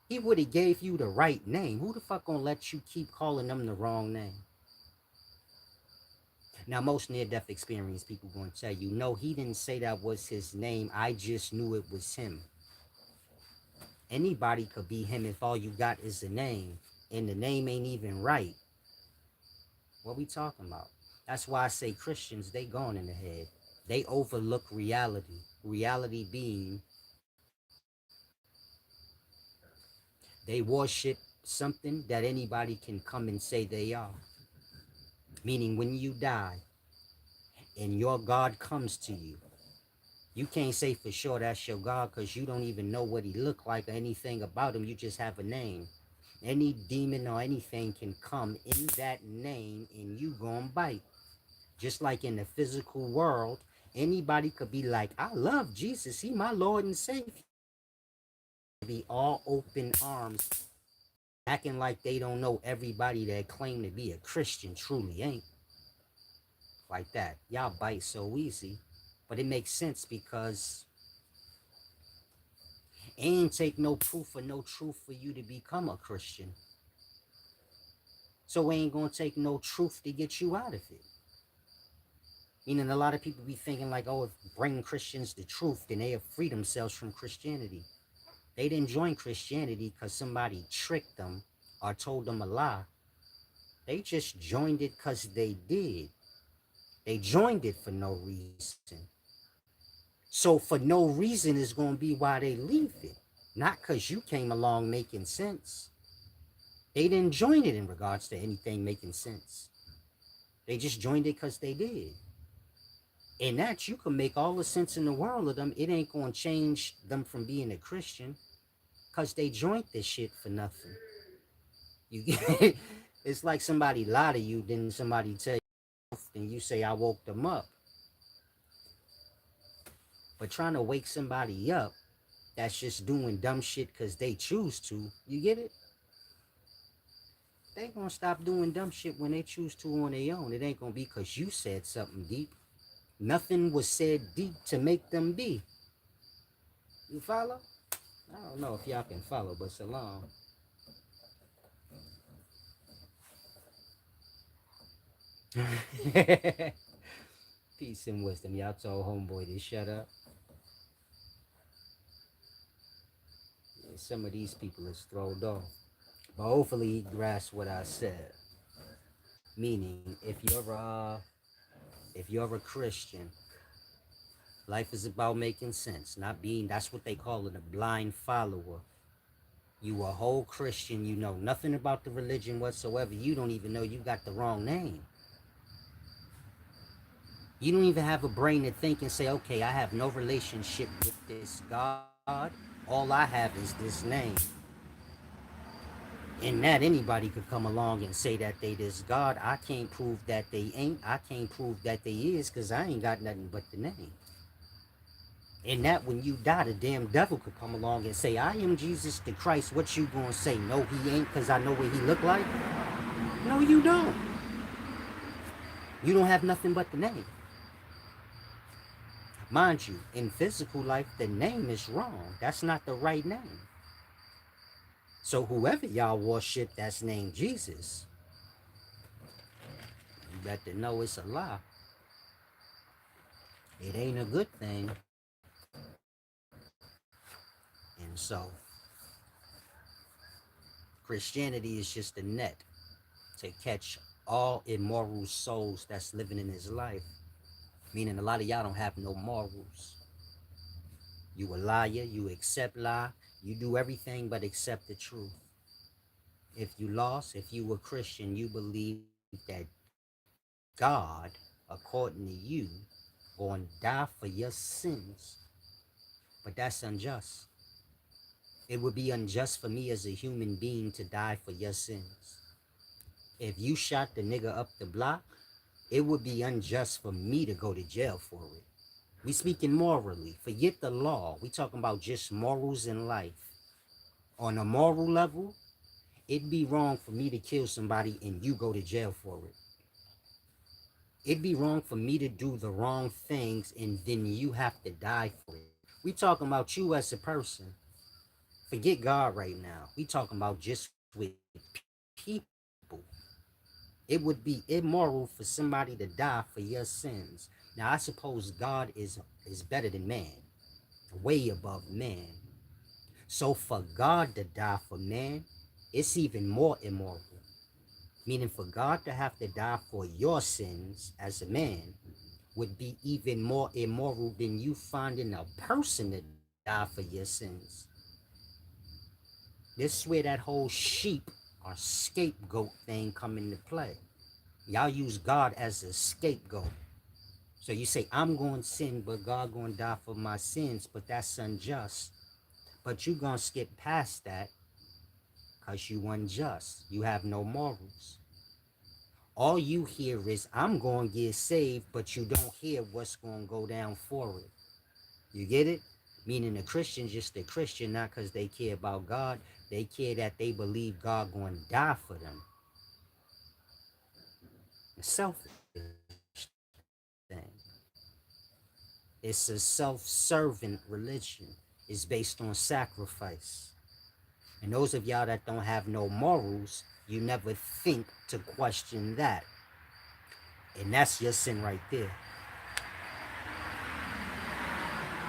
he would have gave you the right name. Who the fuck gonna let you keep calling them the wrong name? Now, most near-death experience people gonna tell you, no, he didn't say that was his name. I just knew it was him. Anybody could be him if all you got is a name, and the name ain't even right. What we talking about? That's why I say Christians, they gone in the head. They overlook reality. Reality being they worship something that anybody can come and say they are. Meaning when you die and your God comes to you, you can't say for sure that's your God because you don't even know what he looked like or anything about him. You just have a name. Any demon or anything can come in that name and you gonna bite. Just like in the physical world, anybody could be like, I love Jesus. He my Lord and Savior. Be all open arms, acting like they don't know everybody that claim to be a Christian truly ain't. Like that. Y'all bite so easy. But it makes sense because it ain't take no proof or no truth for you to become a Christian. So it ain't gonna take no truth to get you out of it. Meaning a lot of people be thinking like, oh, if bring Christians the truth, then they'll free themselves from Christianity. They didn't join Christianity because somebody tricked them or told them a lie. They just joined it because they did. They joined it for no reason. So for no reason is going to be why they leave it. Not because you came along making sense. They didn't join it in regards to anything making sense. They just joined it because they did. And that you can make all the sense in the world of them. It ain't going to change them from being a Christian because they joined this shit for nothing. You get it? It's like somebody lie to you, then somebody tell you, and you say, I woke them up. But trying to wake somebody up that's just doing dumb shit because they choose to, you get it? They gonna stop doing dumb shit when they choose to on their own. It ain't gonna be because you said something deep. Nothing was said deep to make them be. You follow? I don't know if y'all can follow, but salam. Peace and wisdom. Y'all told homeboy to shut up. And some of these people is thrown off. But hopefully he grasps what I said. Meaning, if you're a Christian, life is about making sense, not being, that's what they call it, a blind follower. You a whole Christian, you know nothing about the religion whatsoever. You don't even know you got the wrong name. You don't even have a brain to think and say, okay, I have no relationship with this God. All I have is this name. And that anybody could come along and say that they this God. I can't prove that they ain't. I can't prove that they is because I ain't got nothing but the name. And that when you die, the damn devil could come along and say, I am Jesus the Christ. What you gonna say? No, he ain't because I know what he look like? No, you don't. You don't have nothing but the name. Mind you, in physical life, the name is wrong. That's not the right name. So whoever y'all worship that's named Jesus, you better know it's a lie. It ain't a good thing. And so Christianity is just a net to catch all immoral souls that's living in his life. Meaning a lot of y'all don't have no morals. You a liar, you accept lie, you do everything but accept the truth. If you lost, if you were Christian, you believe that God, according to you, going to die for your sins, but that's unjust. It would be unjust for me as a human being to die for your sins. If you shot the nigga up the block, it would be unjust for me to go to jail for it. We speaking morally. Forget the law. We talking about just morals in life. On a moral level, it'd be wrong for me to kill somebody and you go to jail for it. It'd be wrong for me to do the wrong things and then you have to die for it. We talking about you as a person. Forget God right now. We talking about just with people. It would be immoral for somebody to die for your sins. Now I suppose God is better than man, way above man. So for God to die for man, it's even more immoral. Meaning for God to have to die for your sins as a man would be even more immoral than you finding a person to die for your sins. This is where that whole sheep or scapegoat thing come into play. Y'all use God as a scapegoat. So you say, I'm going to sin, but God going to die for my sins, but that's unjust. But you going to skip past that because you unjust. You have no morals. All you hear is, I'm going to get saved, but you don't hear what's going to go down for it. You get it? Meaning the Christian's just a Christian, not because they care about God. They care that they believe God going to die for them. It's selfish thing. It's a self-serving religion. It's based on sacrifice. And those of y'all that don't have no morals, you never think to question that. And that's your sin right there.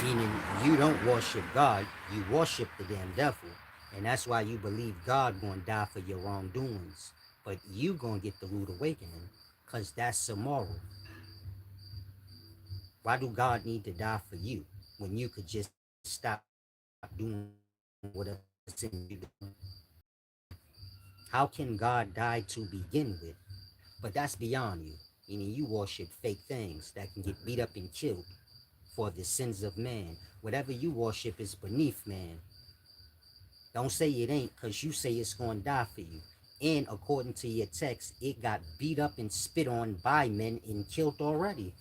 Meaning you don't worship God, you worship the damn devil. And that's why you believe God gonna die for your wrongdoings. But you gonna get the rude awakening, because that's immoral. Why do God need to die for you when you could just stop doing whatever sin you doing? How can God die to begin with? But that's beyond you. Meaning you worship fake things that can get beat up and killed for the sins of man. Whatever you worship is beneath man. Don't say it ain't, because you say it's going to die for you. And according to your text, it got beat up and spit on by men and killed already.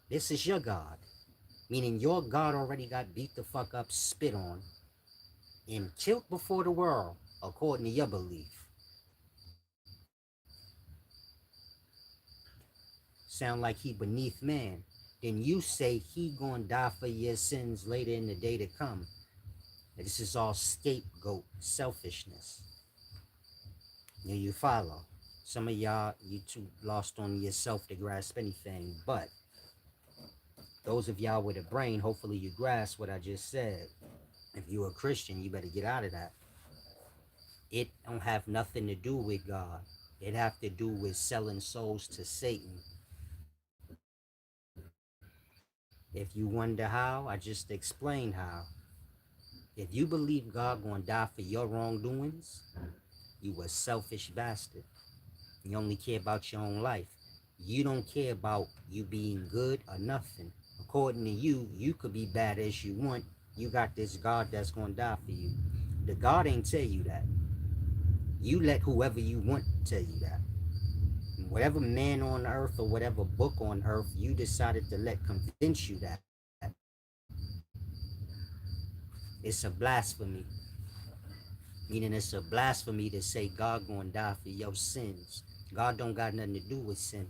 This is your God. Meaning your God already got beat the fuck up, spit on, and killed before the world, according to your belief. Sound like he beneath man. Then you say he gonna die for your sins later in the day to come. And this is all scapegoat selfishness. You follow. Some of y'all, you too lost on yourself to grasp anything. But those of y'all with a brain, hopefully you grasp what I just said. If you're a Christian, you better get out of that. It don't have nothing to do with God. It have to do with selling souls to Satan. If you wonder how, I just explained how. If you believe God gonna die for your wrongdoings, you a selfish bastard. You only care about your own life. You don't care about you being good or nothing. According to you, you could be bad as you want. You got this God that's gonna die for you. The God ain't tell you that. You let whoever you want tell you that. Whatever man on earth or whatever book on earth you decided to let convince you that, it's a blasphemy. Meaning it's a blasphemy to say God gonna die for your sins. God don't got nothing to do with sin.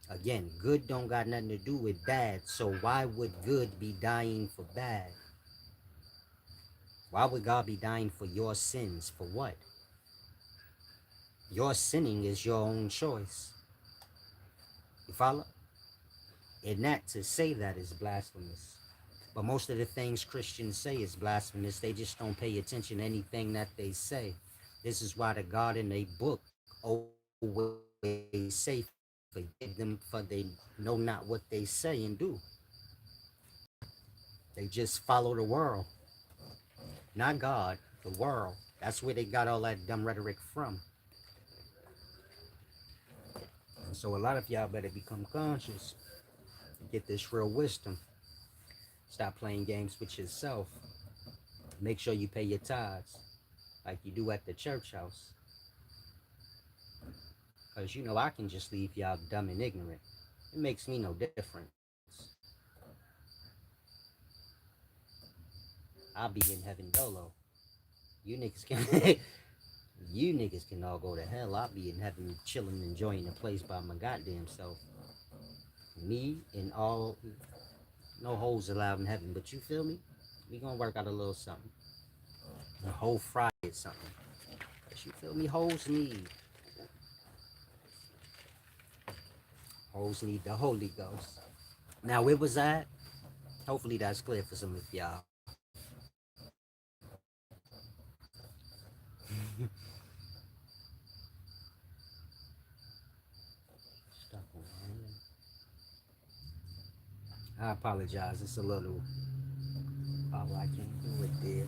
Again, good don't got nothing to do with bad. So why would good be dying for bad? Why would God be dying for your sins? For what? Your sinning is your own choice. You follow? And that to say that is blasphemous. But most of the things Christians say is blasphemous. They just don't pay attention to anything that they say. This is why the God in a book always say, forgive them for they know not what they say and do. They just follow the world. Not God, the world. That's where they got all that dumb rhetoric from. So a lot of y'all better become conscious, get this real wisdom. Stop playing games with yourself. Make sure you pay your tithes like you do at the church house. Because you know I can just leave y'all dumb and ignorant. It makes me no difference. I'll be in heaven dolo. You niggas can you niggas can all go to hell. I'll be in heaven chilling, enjoying the place by my goddamn self. Me and all, no hoes allowed in heaven, but you feel me? We gonna work out a little something. A whole Friday or something. But you feel me? Hoes need the Holy Ghost. Now where was that? Hopefully that's clear for some of y'all. Stuck on. I apologize. It's a little. Oh, I can't do it there.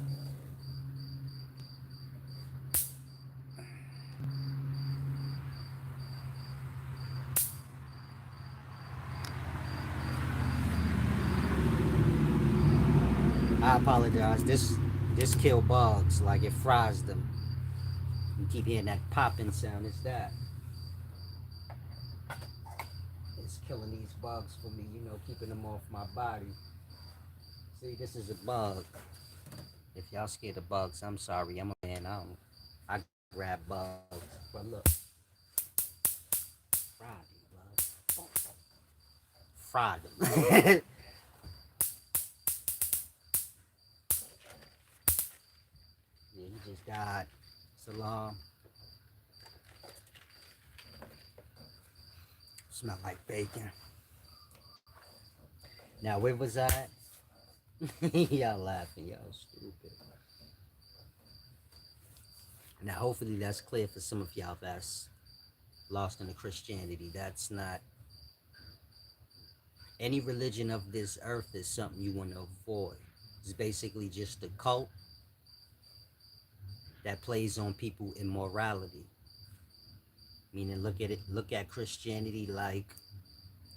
I apologize. This kill bugs. Like it fries them. You keep hearing that popping sound. It's that. It's killing these bugs for me. You know, keeping them off my body. See, this is a bug. If y'all scared of bugs, I'm sorry. I'm a man. I grab bugs. But look, Friday, bug. Fried them. Yeah, he just died. Salam. Smell like bacon. Now, where was I? Y'all laughing. Y'all stupid. Now, hopefully that's clear for some of y'all that's lost in the Christianity. That's not any religion of this earth is something you want to avoid. It's basically just a cult that plays on people immorality. Meaning look at Christianity like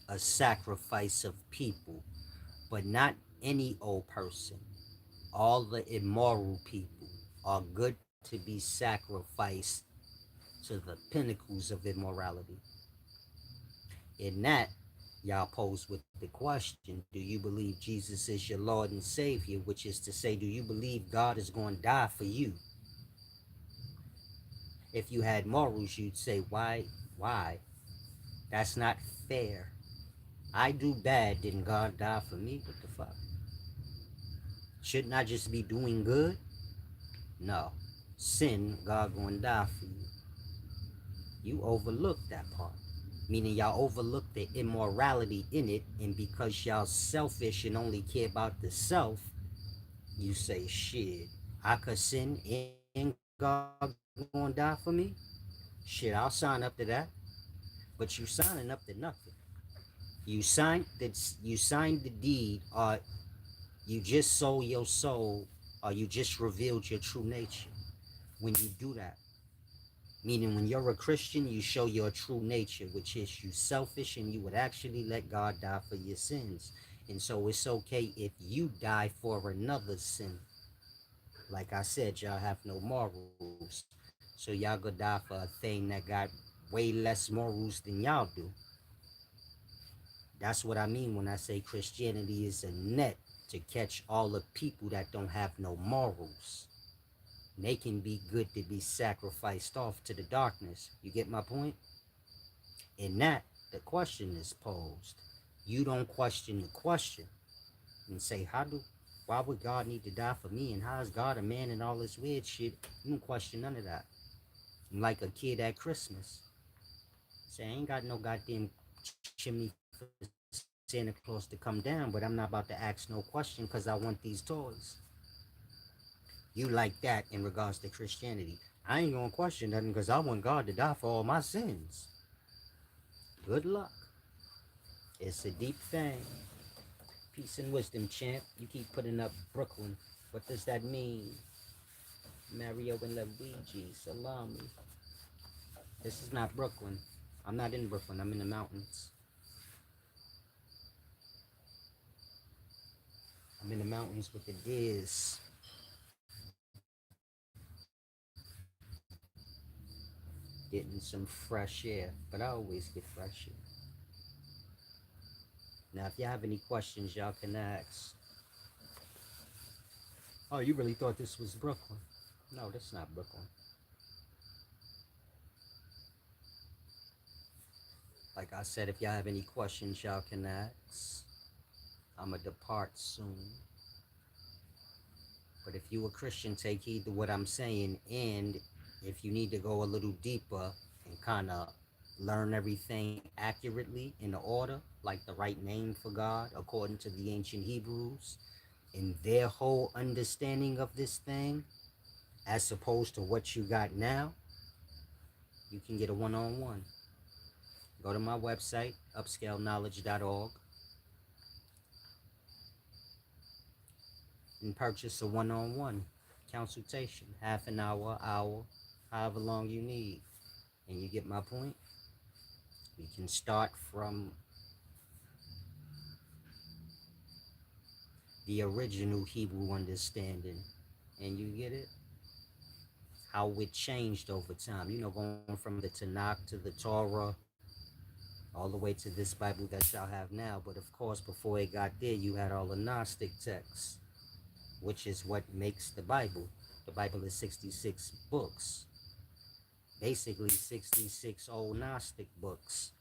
a sacrifice of people, but not any old person. All the immoral people are good to be sacrificed to the pinnacles of immorality. In that, y'all pose with the question, do you believe Jesus is your Lord and Savior? Which is to say, do you believe God is going to die for you? If you had morals, you'd say, why? Why? That's not fair. I do bad, didn't God die for me? What the fuck? Shouldn't I just be doing good? No. Sin, God gonna die for you. You overlooked that part. Meaning y'all overlooked the immorality in it, and because y'all selfish and only care about the self, you say, shit, I could sin and God gonna die for me? Shit, I'll sign up to that. But you signing up to nothing. You signed the deed, or you just sold your soul, or you just revealed your true nature when you do that. Meaning when you're a Christian, you show your true nature, which is you selfish and you would actually let God die for your sins. And so it's okay if you die for another sin. Like I said, y'all have no morals. So y'all could die for a thing that got way less morals than y'all do. That's what I mean when I say Christianity is a net to catch all the people that don't have no morals. They can be good to be sacrificed off to the darkness. You get my point? In that, the question is posed. You don't question the question and say, why would God need to die for me? And how is God a man and all this weird shit? You don't question none of that. I'm like a kid at Christmas. Say, I ain't got no goddamn chimney for Santa Claus to come down, but I'm not about to ask no question because I want these toys. You like that in regards to Christianity. I ain't gonna question nothing because I want God to die for all my sins. Good luck. It's a deep thing. Peace and wisdom, champ. You keep putting up Brooklyn. What does that mean? Mario and Luigi, salami. This is not Brooklyn. I'm not in Brooklyn. I'm in the mountains. I'm in the mountains with the deers, getting some fresh air. But I always get fresh air. Now, if y'all have any questions, y'all can ask. Oh, you really thought this was Brooklyn? No, that's not Brooklyn. Like I said, if y'all have any questions, y'all can ask. I'ma depart soon. But if you a Christian, take heed to what I'm saying. And if you need to go a little deeper and kind of learn everything accurately in the order, like the right name for God, according to the ancient Hebrews, in their whole understanding of this thing, as opposed to what you got now, you can get a one-on-one. Go to my website, upscaleknowledge.org, and purchase a one-on-one consultation, half an hour, however long you need. And you get my point? We can start from the original Hebrew understanding. And you get it? How it changed over time. Going from the Tanakh to the Torah, all the way to this Bible that y'all have now. But of course, before it got there, you had all the Gnostic texts, which is what makes the Bible. The Bible is 66 books, basically 66 old Gnostic books.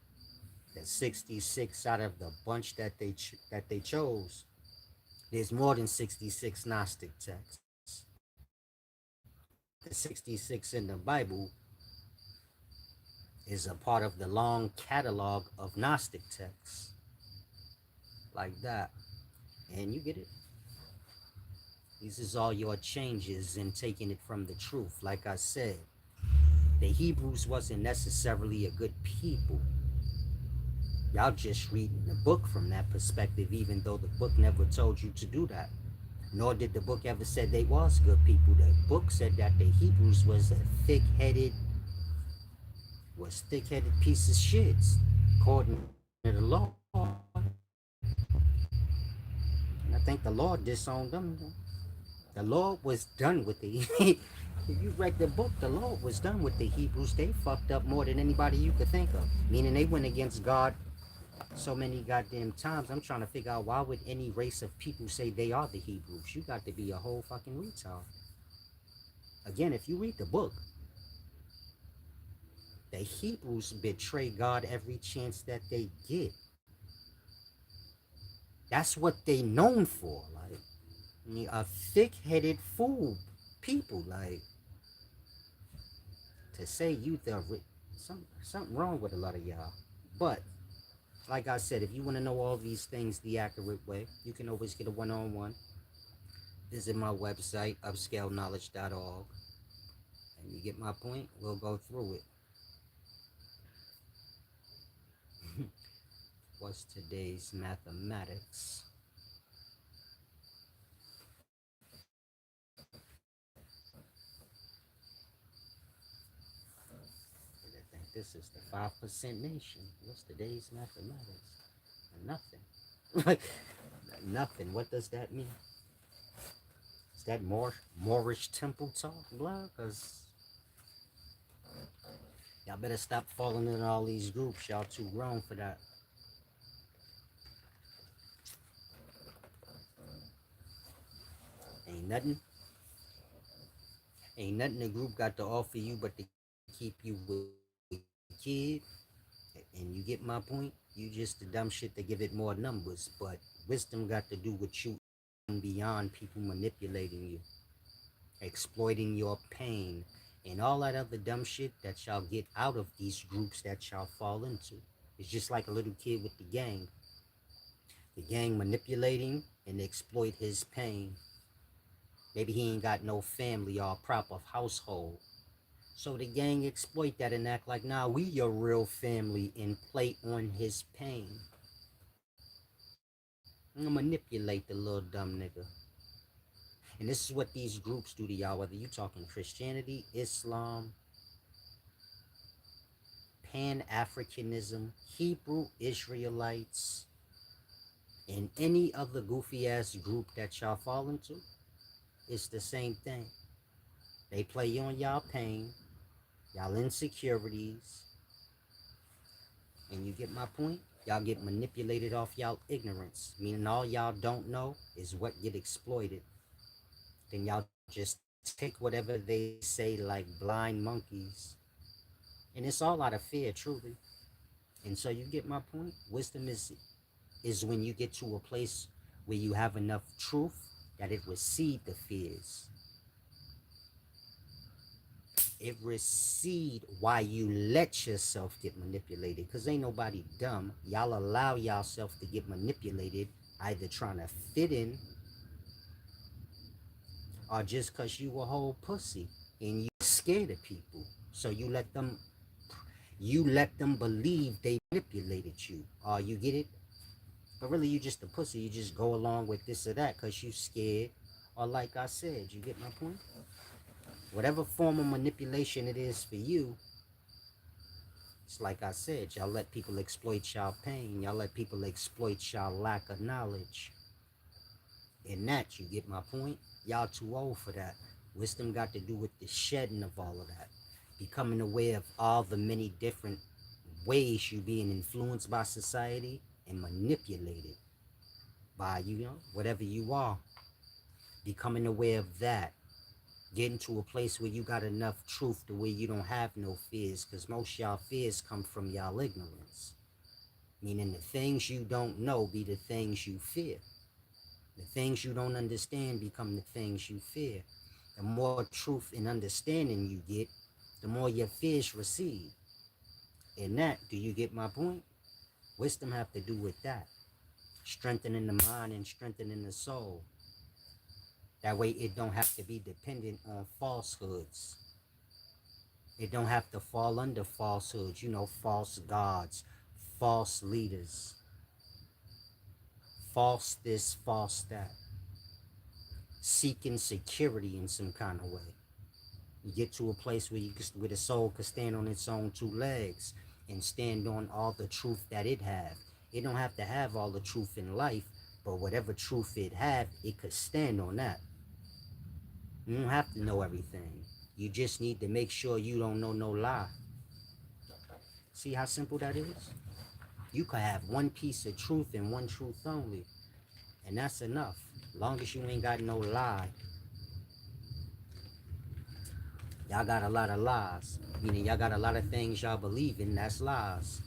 There's 66 out of the bunch that they chose. There's more than 66 Gnostic texts. The 66 in the Bible is a part of the long catalog of Gnostic texts, like that. And you get it? This is all your changes in taking it from the truth. Like I said, the Hebrews wasn't necessarily a good people. Y'all just reading the book from that perspective, even though the book never told you to do that. Nor did the book ever said they was good people. The book said that the Hebrews was a thick-headed piece of shit, according to the Lord. And I think the Lord disowned them. The Lord was done with the if you read the book, the Lord was done with the Hebrews. They fucked up more than anybody you could think of. Meaning they went against God so many goddamn times. I'm trying to figure out, why would any race of people say they are the Hebrews? You got to be a whole fucking retard. Again, if you read the book, the Hebrews betray God every chance that they get. That's what they known for. Like, a thick-headed fool people. Like, to say you the something wrong with a lot of y'all. But like I said, if you want to know all these things the accurate way, you can always get a one-on-one. Visit my website, upscaleknowledge.org, and you get my point. We'll go through it. What's today's mathematics? I think this is the 5% nation. What's today's mathematics? Nothing. Nothing. What does that mean? Is that more Moorish temple talk, blah? Because y'all better stop falling in all these groups. Y'all too grown for that. Ain't nothing. Ain't nothing the group got to offer you but to keep you with kid. And you get my point? You just the dumb shit to give it more numbers. But wisdom got to do with you beyond people manipulating you, exploiting your pain, and all that other dumb shit that y'all get out of these groups that y'all fall into. It's just like a little kid with the gang. The gang manipulating and exploit his pain. Maybe he ain't got no family or proper household. So the gang exploit that and act like, nah, we your real family, and play on his pain. And manipulate the little dumb nigga. And this is what these groups do to y'all, whether you talking Christianity, Islam, Pan-Africanism, Hebrew Israelites, and any other goofy ass group that y'all fall into, it's the same thing. They play on y'all pain, y'all insecurities, and you get my point? Y'all get manipulated off y'all ignorance, meaning all y'all don't know is what get exploited. Then y'all just take whatever they say like blind monkeys. And it's all out of fear, truly. And so you get my point? Wisdom is when you get to a place where you have enough truth that it recede the fears. It recede why you let yourself get manipulated. Because ain't nobody dumb. Y'all allow yourself to get manipulated, either trying to fit in or just because you a whole pussy and you scared of people. So you let them believe they manipulated you. Or you get it? But really you just a pussy. You just go along with this or that because you scared. Or like I said, you get my point? Whatever form of manipulation it is for you, it's like I said, y'all let people exploit y'all pain. Y'all let people exploit y'all lack of knowledge. In that, you get my point? Y'all too old for that. Wisdom got to do with the shedding of all of that. Becoming aware of all the many different ways you being influenced by society and manipulated by, whatever you are. Becoming aware of that. Getting to a place where you got enough truth to where you don't have no fears, because most y'all fears come from y'all ignorance. Meaning the things you don't know be the things you fear. The things you don't understand become the things you fear. The more truth and understanding you get, the more your fears recede. In that, do you get my point? Wisdom have to do with that. Strengthening the mind and strengthening the soul. That way it don't have to be dependent on falsehoods. It don't have to fall under falsehoods, false gods, false leaders, false this, false that. Seeking security in some kind of way. You get to a place where the soul could stand on its own two legs and stand on all the truth that it have. It don't have to have all the truth in life, but whatever truth it have, it could stand on that. You don't have to know everything. You just need to make sure you don't know no lie. See how simple that is? You could have one piece of truth and one truth only. And that's enough. Long as you ain't got no lie. Y'all got a lot of lies. Meaning y'all got a lot of things y'all believe in. That's lies.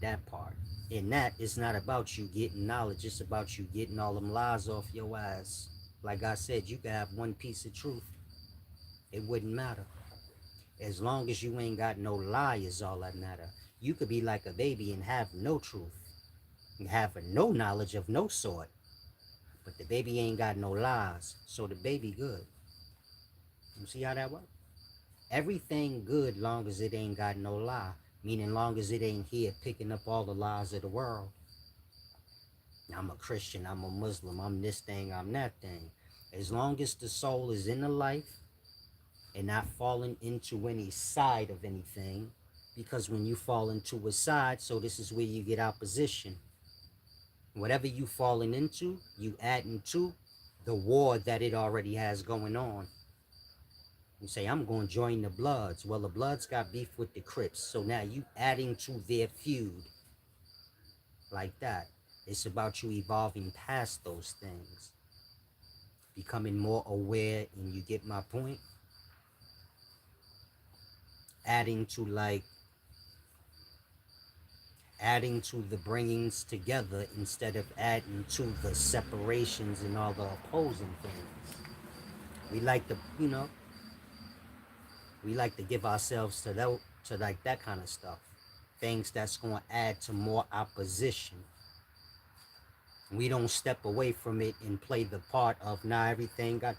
That part. And that is not about you getting knowledge. It's about you getting all them lies off your ass. Like I said, you could have one piece of truth. It wouldn't matter. As long as you ain't got no lie is all that matter. You could be like a baby and have no truth. And have no knowledge of no sort. But the baby ain't got no lies. So the baby good. You see how that works? Everything good long as it ain't got no lie. Meaning long as it ain't here picking up all the lies of the world. I'm a Christian, I'm a Muslim, I'm this thing, I'm that thing. As long as the soul is in the life and not falling into any side of anything, because when you fall into a side, so this is where you get opposition. Whatever you falling into, you adding to the war that it already has going on. You say, I'm going to join the Bloods. Well, the Bloods got beef with the Crips, so now you adding to their feud. Like that. It's about you evolving past those things. Becoming more aware, and you get my point? Adding to the bringings together instead of adding to the separations and all the opposing things. We like to, we like to give ourselves to like that kind of stuff. Things that's going to add to more opposition. We don't step away from it and play the part of, nah, everything got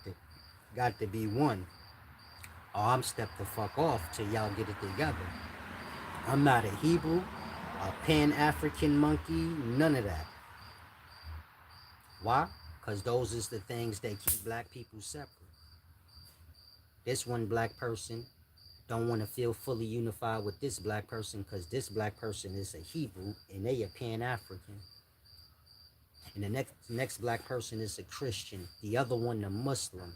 to be one. Or I'm step the fuck off till y'all get it together. I'm not a Hebrew, a Pan-African monkey, none of that. Why? Because those is the things that keep black people separate. This one black person don't want to feel fully unified with this black person because this black person is a Hebrew and they a Pan-African. And the next black person is a Christian, the other one a Muslim.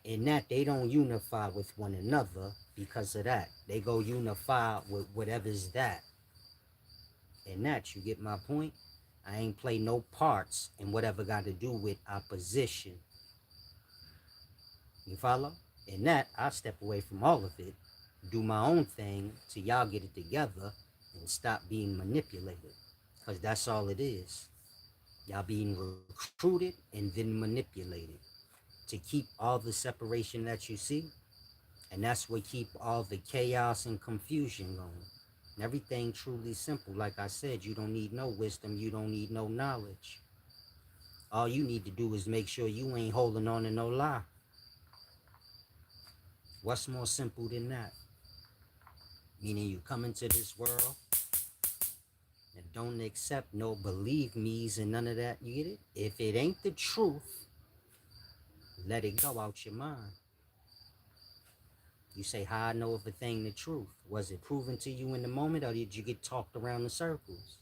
And that they don't unify with one another because of that. They go unify with whatever's that. And that, you get my point? I ain't play no parts in whatever got to do with opposition. You follow? And that, I step away from all of it, do my own thing till y'all get it together and stop being manipulated. Because that's all it is. Y'all being recruited and then manipulated to keep all the separation that you see. And that's what keep all the chaos and confusion going. And everything truly simple. Like I said, you don't need no wisdom. You don't need no knowledge. All you need to do is make sure you ain't holding on to no lie. What's more simple than that? Meaning you come into this world and don't accept no believe me's and none of that. You get it? If it ain't the truth, let it go out your mind. You say, how I know if a thing the truth? Was it proven to you in the moment or did you get talked around in circles?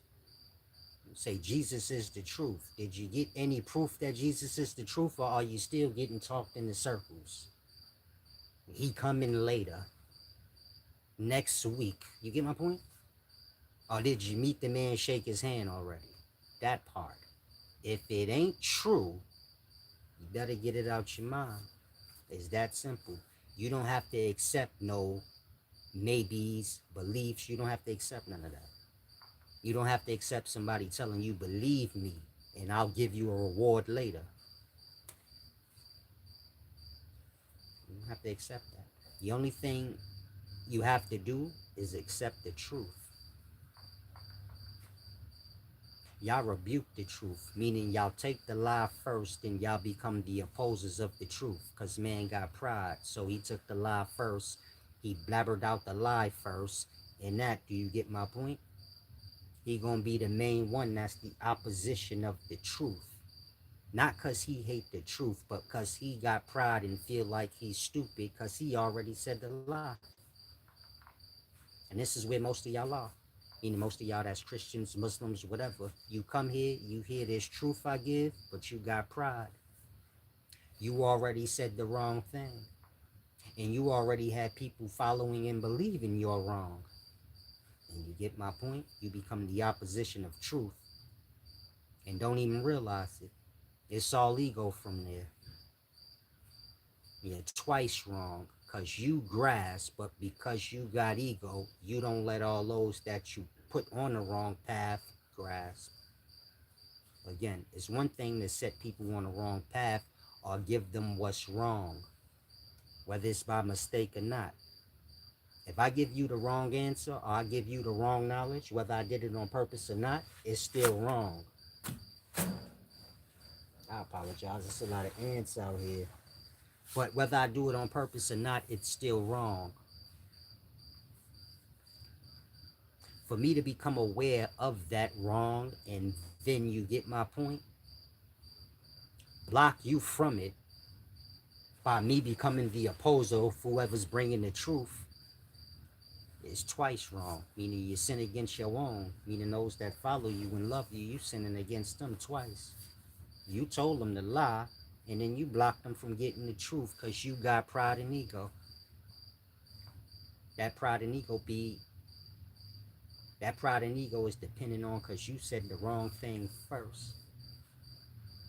You say Jesus is the truth. Did you get any proof that Jesus is the truth or are you still getting talked in the circles? He coming later. Next week. You get my point? Or did you meet the man, shake his hand already? That part. If it ain't true, you better get it out your mind. It's that simple. You don't have to accept no maybes, beliefs. You don't have to accept none of that. You don't have to accept somebody telling you, believe me, and I'll give you a reward later. You don't have to accept that. The only thing you have to do is accept the truth. Y'all rebuke the truth, meaning y'all take the lie first and y'all become the opposers of the truth, because man got pride. So he took the lie first, he blabbered out the lie first, and that, do you get my point? He gonna be the main one that's the opposition of the truth. Not because he hate the truth, but because he got pride and feel like he's stupid because he already said the lie. And this is where most of y'all are. Meaning most of y'all that's Christians, Muslims, whatever. You come here, you hear this truth I give, but you got pride. You already said the wrong thing. And you already had people following and believing you're wrong. And you get my point? You become the opposition of truth. And don't even realize it. It's all ego from there. You're twice wrong. Because you grasp, but because you got ego, you don't let all those that you put on the wrong path grasp. Again, it's one thing to set people on the wrong path or give them what's wrong, whether it's by mistake or not. If I give you the wrong answer or I give you the wrong knowledge, whether I did it on purpose or not, it's still wrong. I apologize. There's a lot of ants out here. But whether I do it on purpose or not, it's still wrong. For me to become aware of that wrong, and then you get my point, block you from it by me becoming the opposer of whoever's bringing the truth, is twice wrong. Meaning you sin against your own. Meaning those that follow you and love you, you sinning against them twice. You told them to lie, and then you blocked them from getting the truth because you got pride and ego. That pride and ego is dependent on because you said the wrong thing first.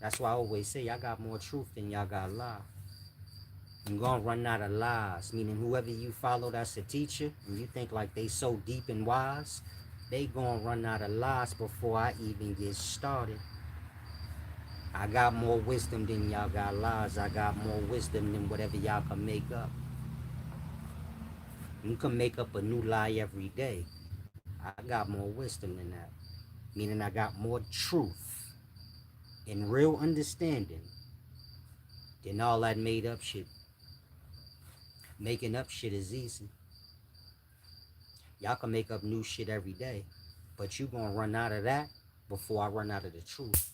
That's why I always say I got more truth than y'all got lie. You're gonna run out of lies, meaning whoever you follow that's a teacher, and you think like they so deep and wise, they gonna run out of lies before I even get started. I got more wisdom than y'all got lies. I got more wisdom than whatever y'all can make up. You can make up a new lie every day. I got more wisdom than that. Meaning I got more truth and real understanding than all that made up shit. Making up shit is easy. Y'all can make up new shit every day, but you gonna run out of that before I run out of the truth.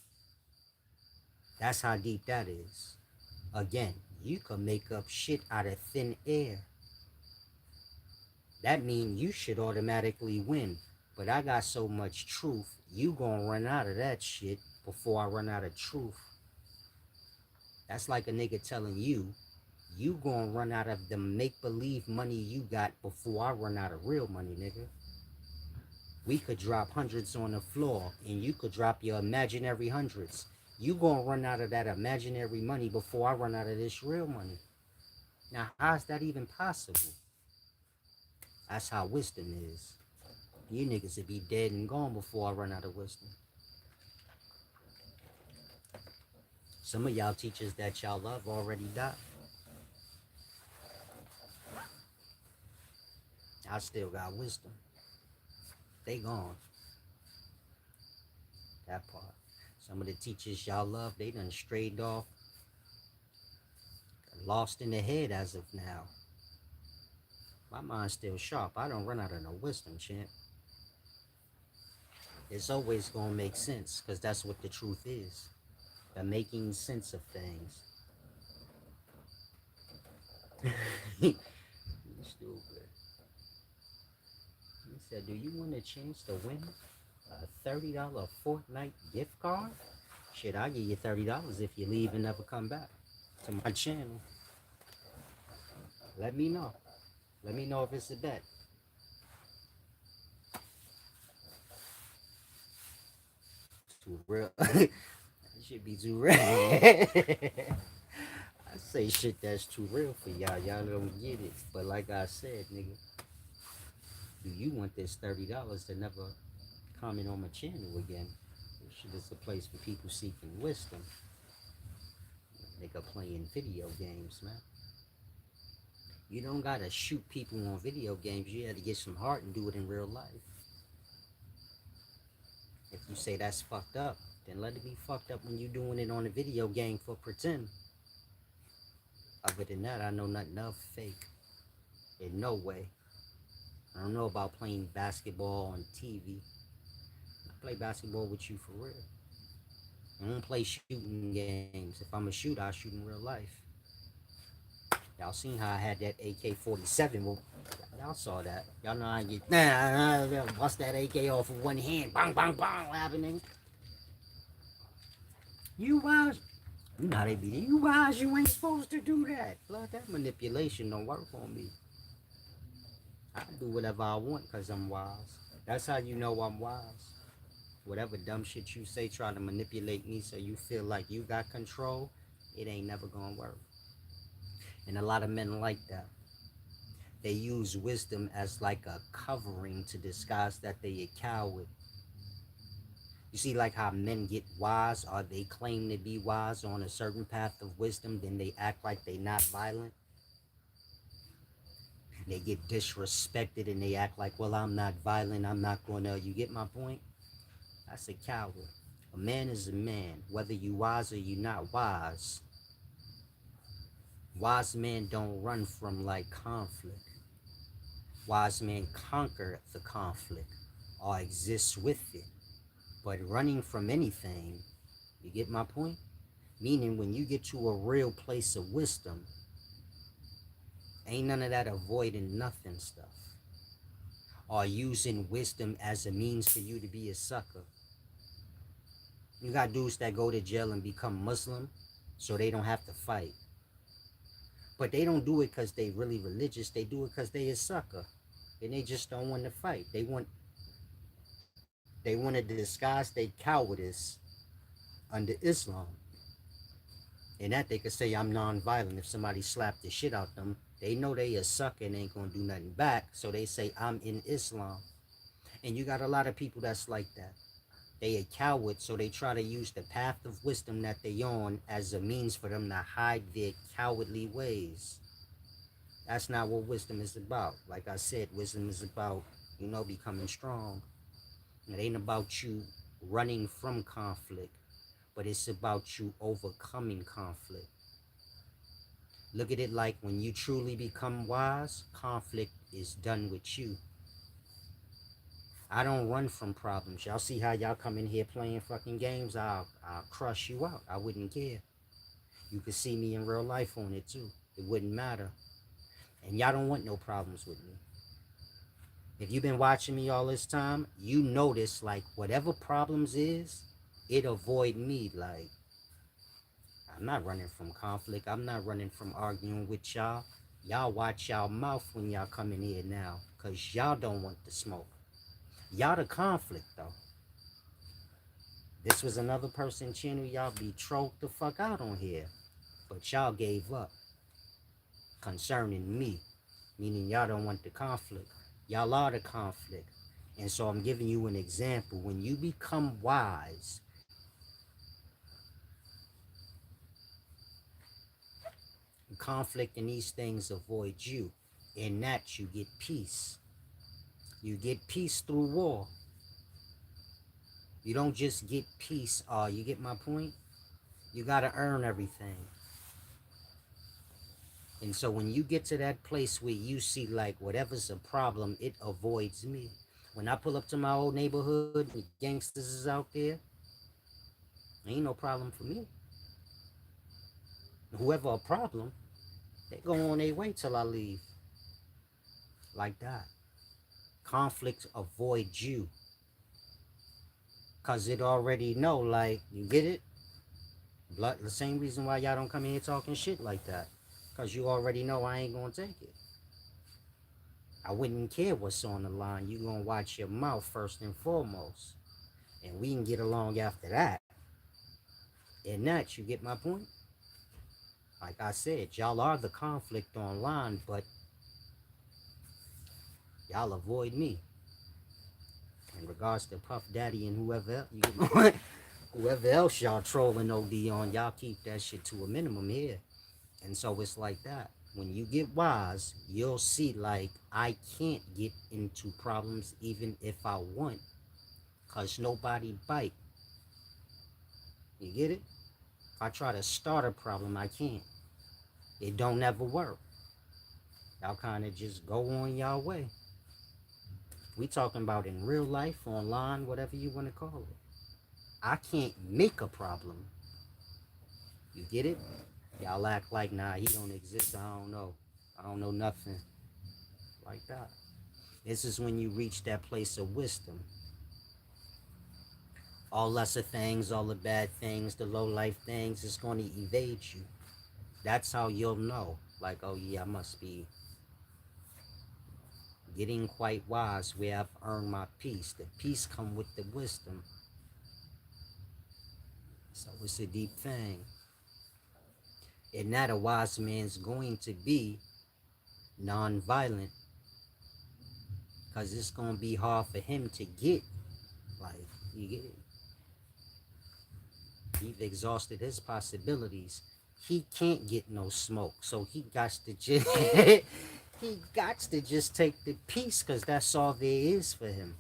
That's how deep that is. Again, You could make up shit out of thin air. That means you should automatically win. But I got so much truth, you gonna run out of that shit before I run out of truth. That's like a nigga telling you gonna run out of the make-believe money you got before I run out of real money, nigga. We could drop hundreds on the floor, and you could drop your imaginary hundreds. You gonna run out of that imaginary money before I run out of this real money. Now, how's that even possible? That's how wisdom is. You niggas would be dead and gone before I run out of wisdom. Some of y'all teachers that y'all love already died. I still got wisdom. They gone. That part. Some of the teachers y'all love, they done strayed off, lost in the head as of now. My mind's still sharp. I don't run out of no wisdom, champ. It's always gonna make sense, because that's what the truth is. The making sense of things. You stupid. He said, do you want a chance to win a $30 Fortnite gift card? Shit, I'll give you $30 if you leave and never come back to my channel. Let me know. Let me know if it's a bet. Too real. That should be too real. I say shit that's too real for y'all. Y'all don't get it. But like I said, nigga, do you want this $30 to never comment on my channel again? This shit is a place for people seeking wisdom. Nigga playing video games, man. You don't gotta shoot people on video games. You have to get some heart and do it in real life. If you say that's fucked up, then let it be fucked up when you're doing it on a video game for pretend. Other than that, I know nothing of fake. In no way. I don't know about playing basketball on TV. I play basketball with you for real. I don't play shooting games. If I'm a shooter, I shoot in real life. Y'all seen how I had that AK-47? Well, y'all saw that. Y'all know I get bust that AK off with one hand. Bang, bang, bang. What happening? You wise. You know how they be. You wise. You ain't supposed to do that. Blood, that manipulation don't work on me. I do whatever I want because I'm wise. That's how you know I'm wise. Whatever dumb shit you say, try to manipulate me so you feel like you got control, it ain't never gonna work. And a lot of men like that. They use wisdom as like a covering to disguise that they a coward. You see like how men get wise, or they claim to be wise on a certain path of wisdom, then they act like they not violent. They get disrespected and they act like, well, I'm not violent, I'm not gonna, you get my point? That's a coward. A man is a man, whether you wise or you not wise. Wise men don't run from like conflict. Wise men conquer the conflict or exist with it. But running from anything, you get my point? Meaning when you get to a real place of wisdom, ain't none of that avoiding nothing stuff. Or using wisdom as a means for you to be a sucker. You got dudes that go to jail and become Muslim so they don't have to fight. But they don't do it because they really religious. They do it because they a sucker. And they just don't want to fight. They want to disguise their cowardice under Islam. And that they could say, I'm non-violent. If somebody slapped the shit out them, they know they a sucker and ain't going to do nothing back. So they say, I'm in Islam. And you got a lot of people that's like that. They a coward, so they try to use the path of wisdom that they on as a means for them to hide their cowardly ways. That's not what wisdom is about. Like I said, wisdom is about, becoming strong. It ain't about you running from conflict, but it's about you overcoming conflict. Look at it like when you truly become wise, conflict is done with you. I don't run from problems. Y'all see how y'all come in here playing fucking games? I'll crush you out. I wouldn't care. You could see me in real life on it too. It wouldn't matter. And y'all don't want no problems with me. If you've been watching me all this time, you notice like whatever problems is, it avoid me. Like I'm not running from conflict. I'm not running from arguing with y'all. Y'all watch y'all mouth when y'all come in here now, cause y'all don't want the smoke. Y'all the conflict though. This was another person channel y'all be trolled the fuck out on here, but y'all gave up concerning me, meaning y'all don't want the conflict. Y'all are the conflict. And so I'm giving you an example. When you become wise, conflict and these things avoid you. In that you get peace. You get peace through war. You don't just get peace. You get my point? You gotta earn everything. And so when you get to that place where you see like whatever's a problem, it avoids me. When I pull up to my old neighborhood and gangsters is out there, ain't no problem for me. Whoever a problem, they go on their way till I leave. Like that. Conflict avoids you. Cause it already know, like, you get it? The same reason why y'all don't come in here talking shit like that. Cause you already know I ain't gonna take it. I wouldn't care what's on the line. You gonna watch your mouth first and foremost. And we can get along after that. And that, you get my point? Like I said, y'all are the conflict online, but y'all avoid me. In regards to Puff Daddy and whoever else, you get my point? Whoever else y'all trolling OD on, y'all keep that shit to a minimum here. And so it's like that. When you get wise, you'll see like I can't get into problems even if I want, cause nobody bite. You get it? If I try to start a problem, I can't. It don't ever work. Y'all kind of just go on y'all way. We talking about in real life, online, whatever you want to call it. I can't make a problem. You get it? Y'all act like, nah, he don't exist. I don't know. I don't know nothing. Like that. This is when you reach that place of wisdom. All lesser things, all the bad things, the low life things, is going to evade you. That's how you'll know. Like, oh yeah, I must be getting quite wise where I've earned my peace. The peace come with the wisdom. So it's a deep thing. And that a wise man's going to be non-violent, because it's going to be hard for him to get, like, you get it? He's exhausted his possibilities. He can't get no smoke, so he got to just he got to just take the peace, because that's all there is for him.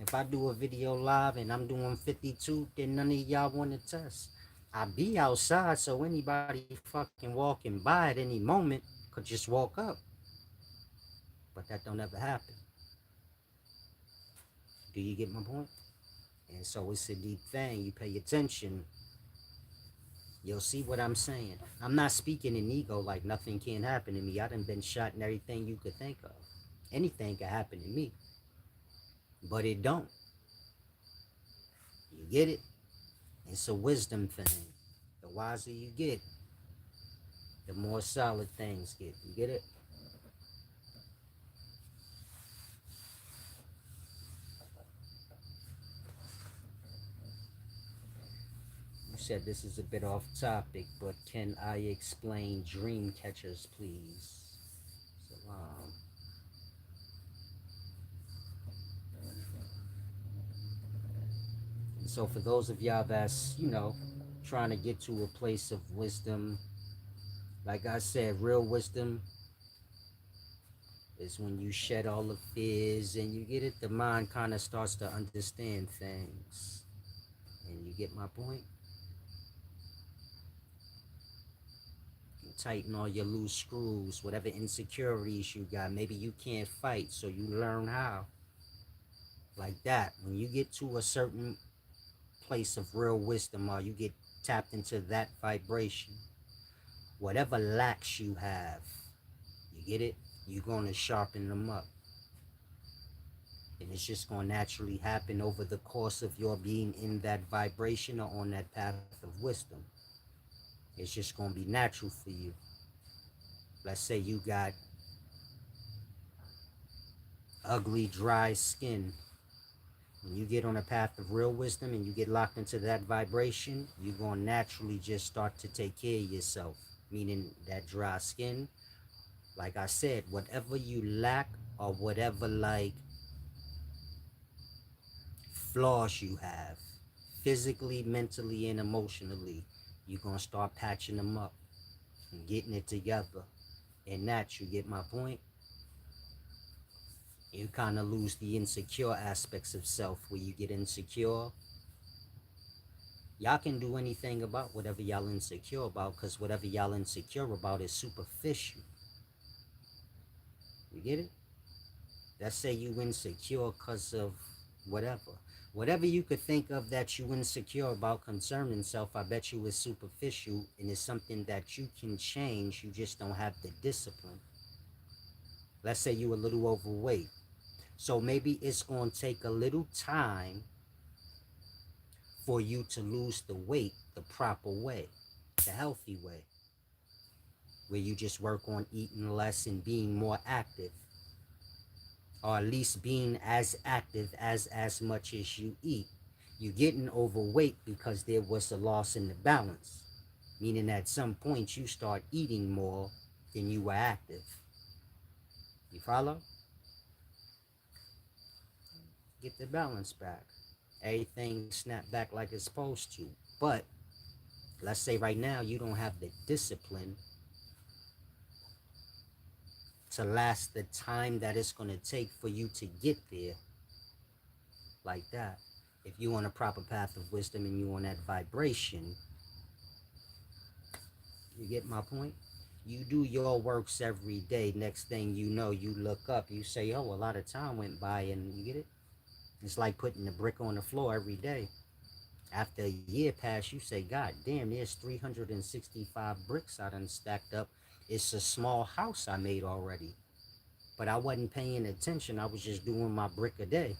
If I do a video live and I'm doing 52, then none of y'all want to test. I be outside, so anybody fucking walking by at any moment could just walk up. But that don't ever happen. Do you get my point? And so it's a deep thing. You pay attention, you'll see what I'm saying. I'm not speaking in ego like nothing can happen to me. I done been shot and everything you could think of. Anything can happen to me. But it don't. You get it? It's a wisdom thing. The wiser you get, the more solid things get. You get it? You said this is a bit off topic, but can I explain dream catchers, please? Salam. And so for those of y'all that's, trying to get to a place of wisdom, like I said, real wisdom is when you shed all the fears and you get it, the mind kind of starts to understand things. And you get my point? You tighten all your loose screws, whatever insecurities you got. Maybe you can't fight, so you learn how. Like that. When you get to a certain place of real wisdom, or you get tapped into that vibration, whatever lacks you have, you get it? You're going to sharpen them up. And it's just going to naturally happen over the course of your being in that vibration or on that path of wisdom. It's just going to be natural for you. Let's say you got ugly, dry skin. When you get on a path of real wisdom and you get locked into that vibration, you're going to naturally just start to take care of yourself. Meaning that dry skin, like I said, whatever you lack or whatever like flaws you have, physically, mentally, and emotionally, you're going to start patching them up and getting it together. And that, you get my point? You kind of lose the insecure aspects of self. Where you get insecure, y'all can do anything about whatever y'all insecure about, because whatever y'all insecure about is superficial. You get it? Let's say you insecure because of whatever. Whatever you could think of that you insecure about concerning self, I bet you is superficial and is something that you can change. You just don't have the discipline. Let's say you a little overweight. So maybe it's going to take a little time for you to lose the weight the proper way, the healthy way, where you just work on eating less and being more active, or at least being as active as much as you eat. You're getting overweight because there was a loss in the balance, meaning at some point you start eating more than you were active. You follow? Get the balance back. Everything snap back like it's supposed to. But let's say right now you don't have the discipline to last the time that it's going to take for you to get there like that. If you on a proper path of wisdom and you on that vibration, you get my point? You do your works every day. Next thing you know, you look up, you say, oh, a lot of time went by, and you get it? It's like putting a brick on the floor every day. After a year pass, you say, God damn, there's 365 bricks I done stacked up. It's a small house I made already. But I wasn't paying attention. I was just doing my brick a day.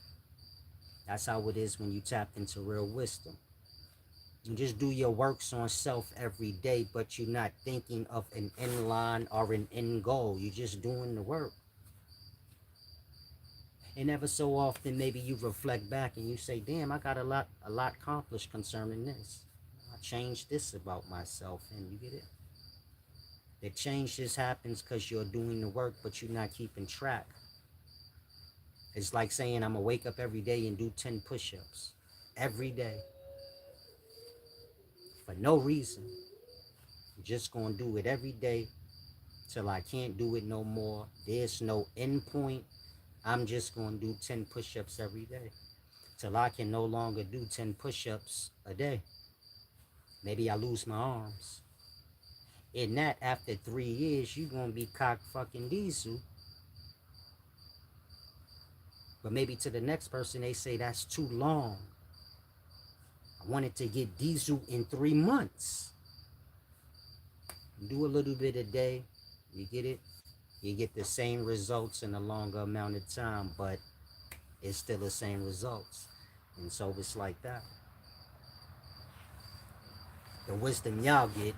That's how it is when you tap into real wisdom. You just do your works on self every day, but you're not thinking of an end line or an end goal. You're just doing the work. And ever so often, maybe you reflect back and you say, damn, I got a lot accomplished concerning this. I changed this about myself, and you get it? The change just happens because you're doing the work, but you're not keeping track. It's like saying, I'm going to wake up every day and do 10 push-ups. Every day. For no reason. I'm just going to do it every day till I can't do it no more. There's no end point. I'm just going to do 10 push-ups every day till I can no longer do 10 push-ups a day. Maybe I lose my arms. In that, after 3 years, you're going to be cock fucking diesel. But maybe to the next person, they say that's too long. I wanted to get diesel in 3 months. Do a little bit a day. You get it? You get the same results in a longer amount of time, but it's still the same results. And so it's like that. The wisdom y'all get,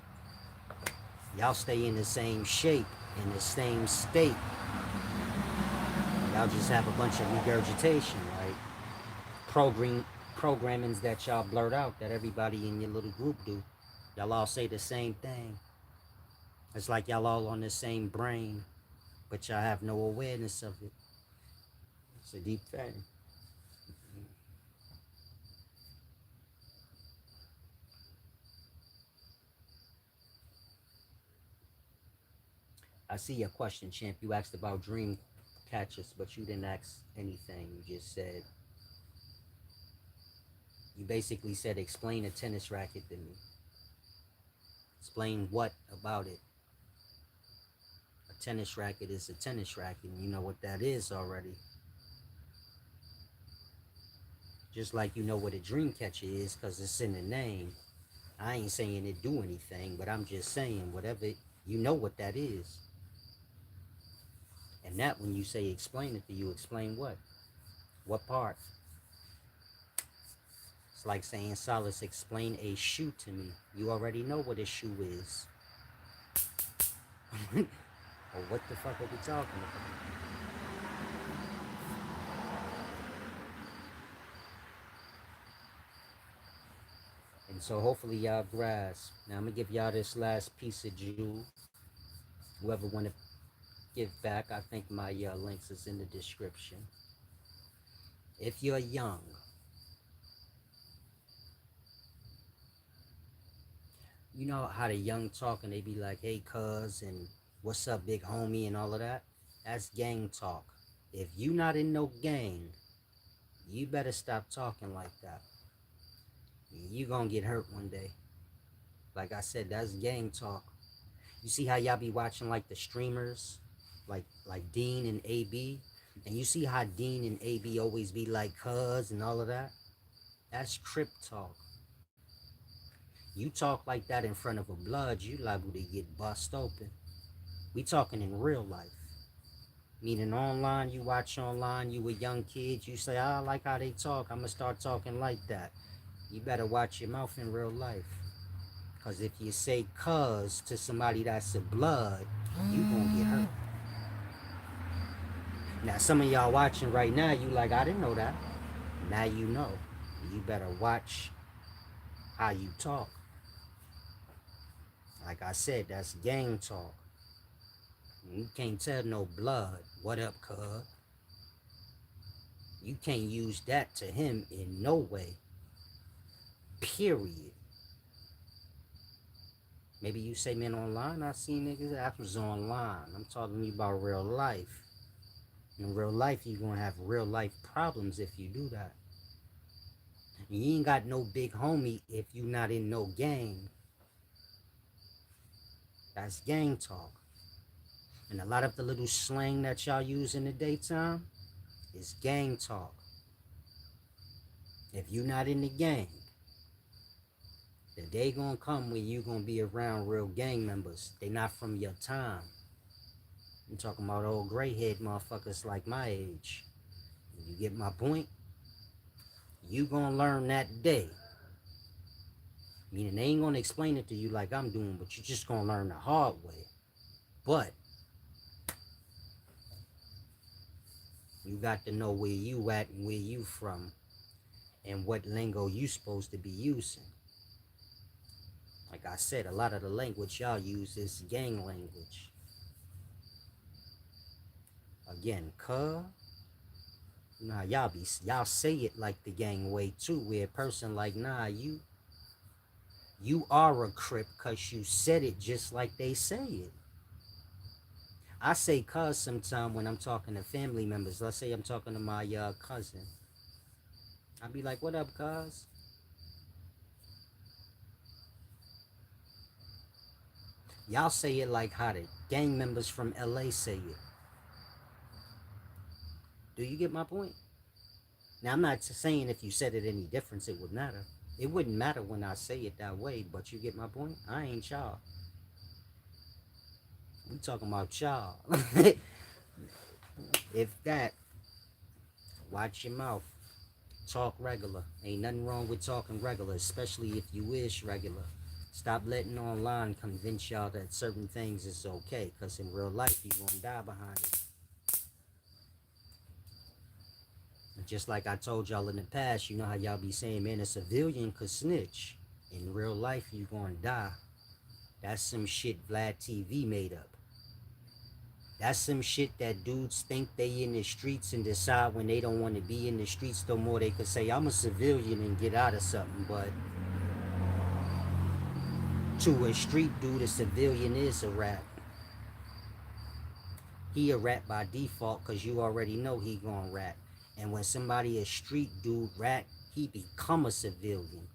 y'all stay in the same shape, in the same state. Y'all just have a bunch of regurgitation, right? Programmings that y'all blurt out that everybody in your little group do. Y'all all say the same thing. It's like y'all all on the same brain, but y'all have no awareness of it. It's a deep thing. I see your question, champ. You asked about dream catchers, but you didn't ask anything. You just said, you basically said, explain a tennis racket to me. Explain what about it? A tennis racket is a tennis racket, and you know what that is already. Just like you know what a dream catcher is, because it's in the name. I ain't saying it do anything, but I'm just saying whatever, you know what that is. And that when you say explain it to you, explain what? What part? It's like saying, Solace, explain a shoe to me. You already know what a shoe is. Or what the fuck are we talking about? And so hopefully y'all grasp. Now I'm gonna give y'all this last piece of jewel. Whoever wanna give back, I think my links is in the description. If you're young, you know how the young talk and they be like, hey cuz, and what's up big homie and all of that? That's gang talk. If you not in no gang, you better stop talking like that. You gonna get hurt one day. Like I said, that's gang talk. You see how y'all be watching like the streamers, like Dean and AB, and you see how Dean and AB always be like cuz and all of that. That's crip talk. You talk like that in front of a blood, you liable to get bust open. We talking in real life. Meaning online, you watch online, you a young kid, you say, I like how they talk, I'm gonna start talking like that. You better watch your mouth in real life. Cause if you say cuz to somebody that's a blood, you gonna get hurt. Now some of y'all watching right now, you like, I didn't know that. Now you know. You better watch how you talk. Like I said, that's gang talk. You can't tell no blood, what up, cuz? You can't use that to him in no way. Period. Maybe you say, man, online, I see niggas that was online. I'm talking to you about real life. In real life, you're going to have real life problems if you do that. And you ain't got no big homie if you not in no gang. That's gang talk. And a lot of the little slang that y'all use in the daytime is gang talk. If you not in the gang, the day gonna come when you gonna be around real gang members. They not from your time. I'm talking about old gray head motherfuckers like my age. You get my point? You gonna learn that day. Meaning they ain't gonna explain it to you like I'm doing, but you just gonna learn the hard way. But you got to know where you at and where you from and what lingo you supposed to be using. Like I said, a lot of the language y'all use is gang language. Again, cuh. Nah, y'all say it like the gang way too, where a person like, nah, you are a crip cause you said it just like they say it. I say cuz sometime when I'm talking to family members. Let's say I'm talking to my cousin. I'll be like, what up, cuz? Y'all say it like how the gang members from LA say it. Do you get my point? Now, I'm not saying if you said it any difference, it would matter. It wouldn't matter when I say it that way, but you get my point? I ain't y'all. We talking about y'all. If that, watch your mouth. Talk regular. Ain't nothing wrong with talking regular, especially if you is regular. Stop letting online convince y'all that certain things is okay, because in real life, you're going to die behind it. Just like I told y'all in the past, you know how y'all be saying, man, a civilian could snitch. In real life, you gonna die. That's some shit Vlad TV made up. That's some shit that dudes think they in the streets and decide when they don't want to be in the streets no more, they could say, I'm a civilian and get out of something. But to a street dude, a civilian is a rat. He a rat by default because you already know he gonna rat. And when somebody a street dude rat, he become a civilian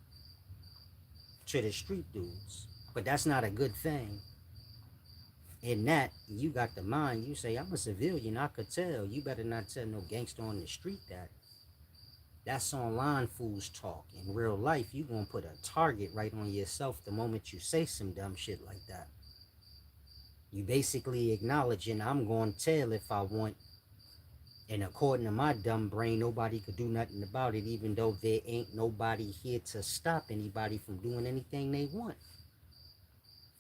to the street dudes. But that's not a good thing. In that, you got the mind, you say, I'm a civilian, I could tell. You better not tell no gangster on the street that. That's online fools talk. In real life, you gonna put a target right on yourself the moment you say some dumb shit like that. You basically acknowledging I'm gonna tell if I want, and according to my dumb brain, nobody could do nothing about it, even though there ain't nobody here to stop anybody from doing anything they want.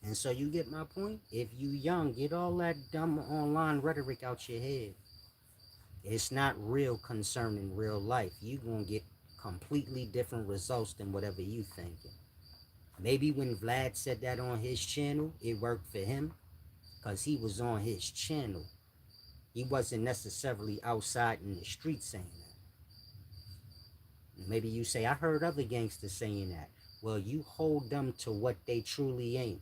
And so you get my point? If you young, get all that dumb online rhetoric out your head. It's not real concerning real life. You gonna get completely different results than whatever you thinking. Maybe when Vlad said that on his channel, it worked for him because he was on his channel. He wasn't necessarily outside in the street saying that. Maybe you say, I heard other gangsters saying that. Well, you hold them to what they truly ain't.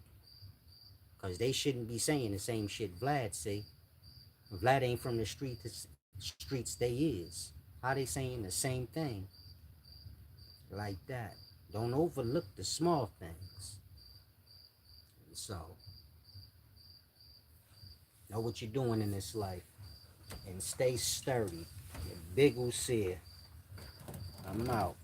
Because they shouldn't be saying the same shit Vlad say. Vlad ain't from the streets they is. How they saying the same thing? Like that. Don't overlook the small things. So, know what you're doing in this life. And stay sturdy. Big Usia. I'm out.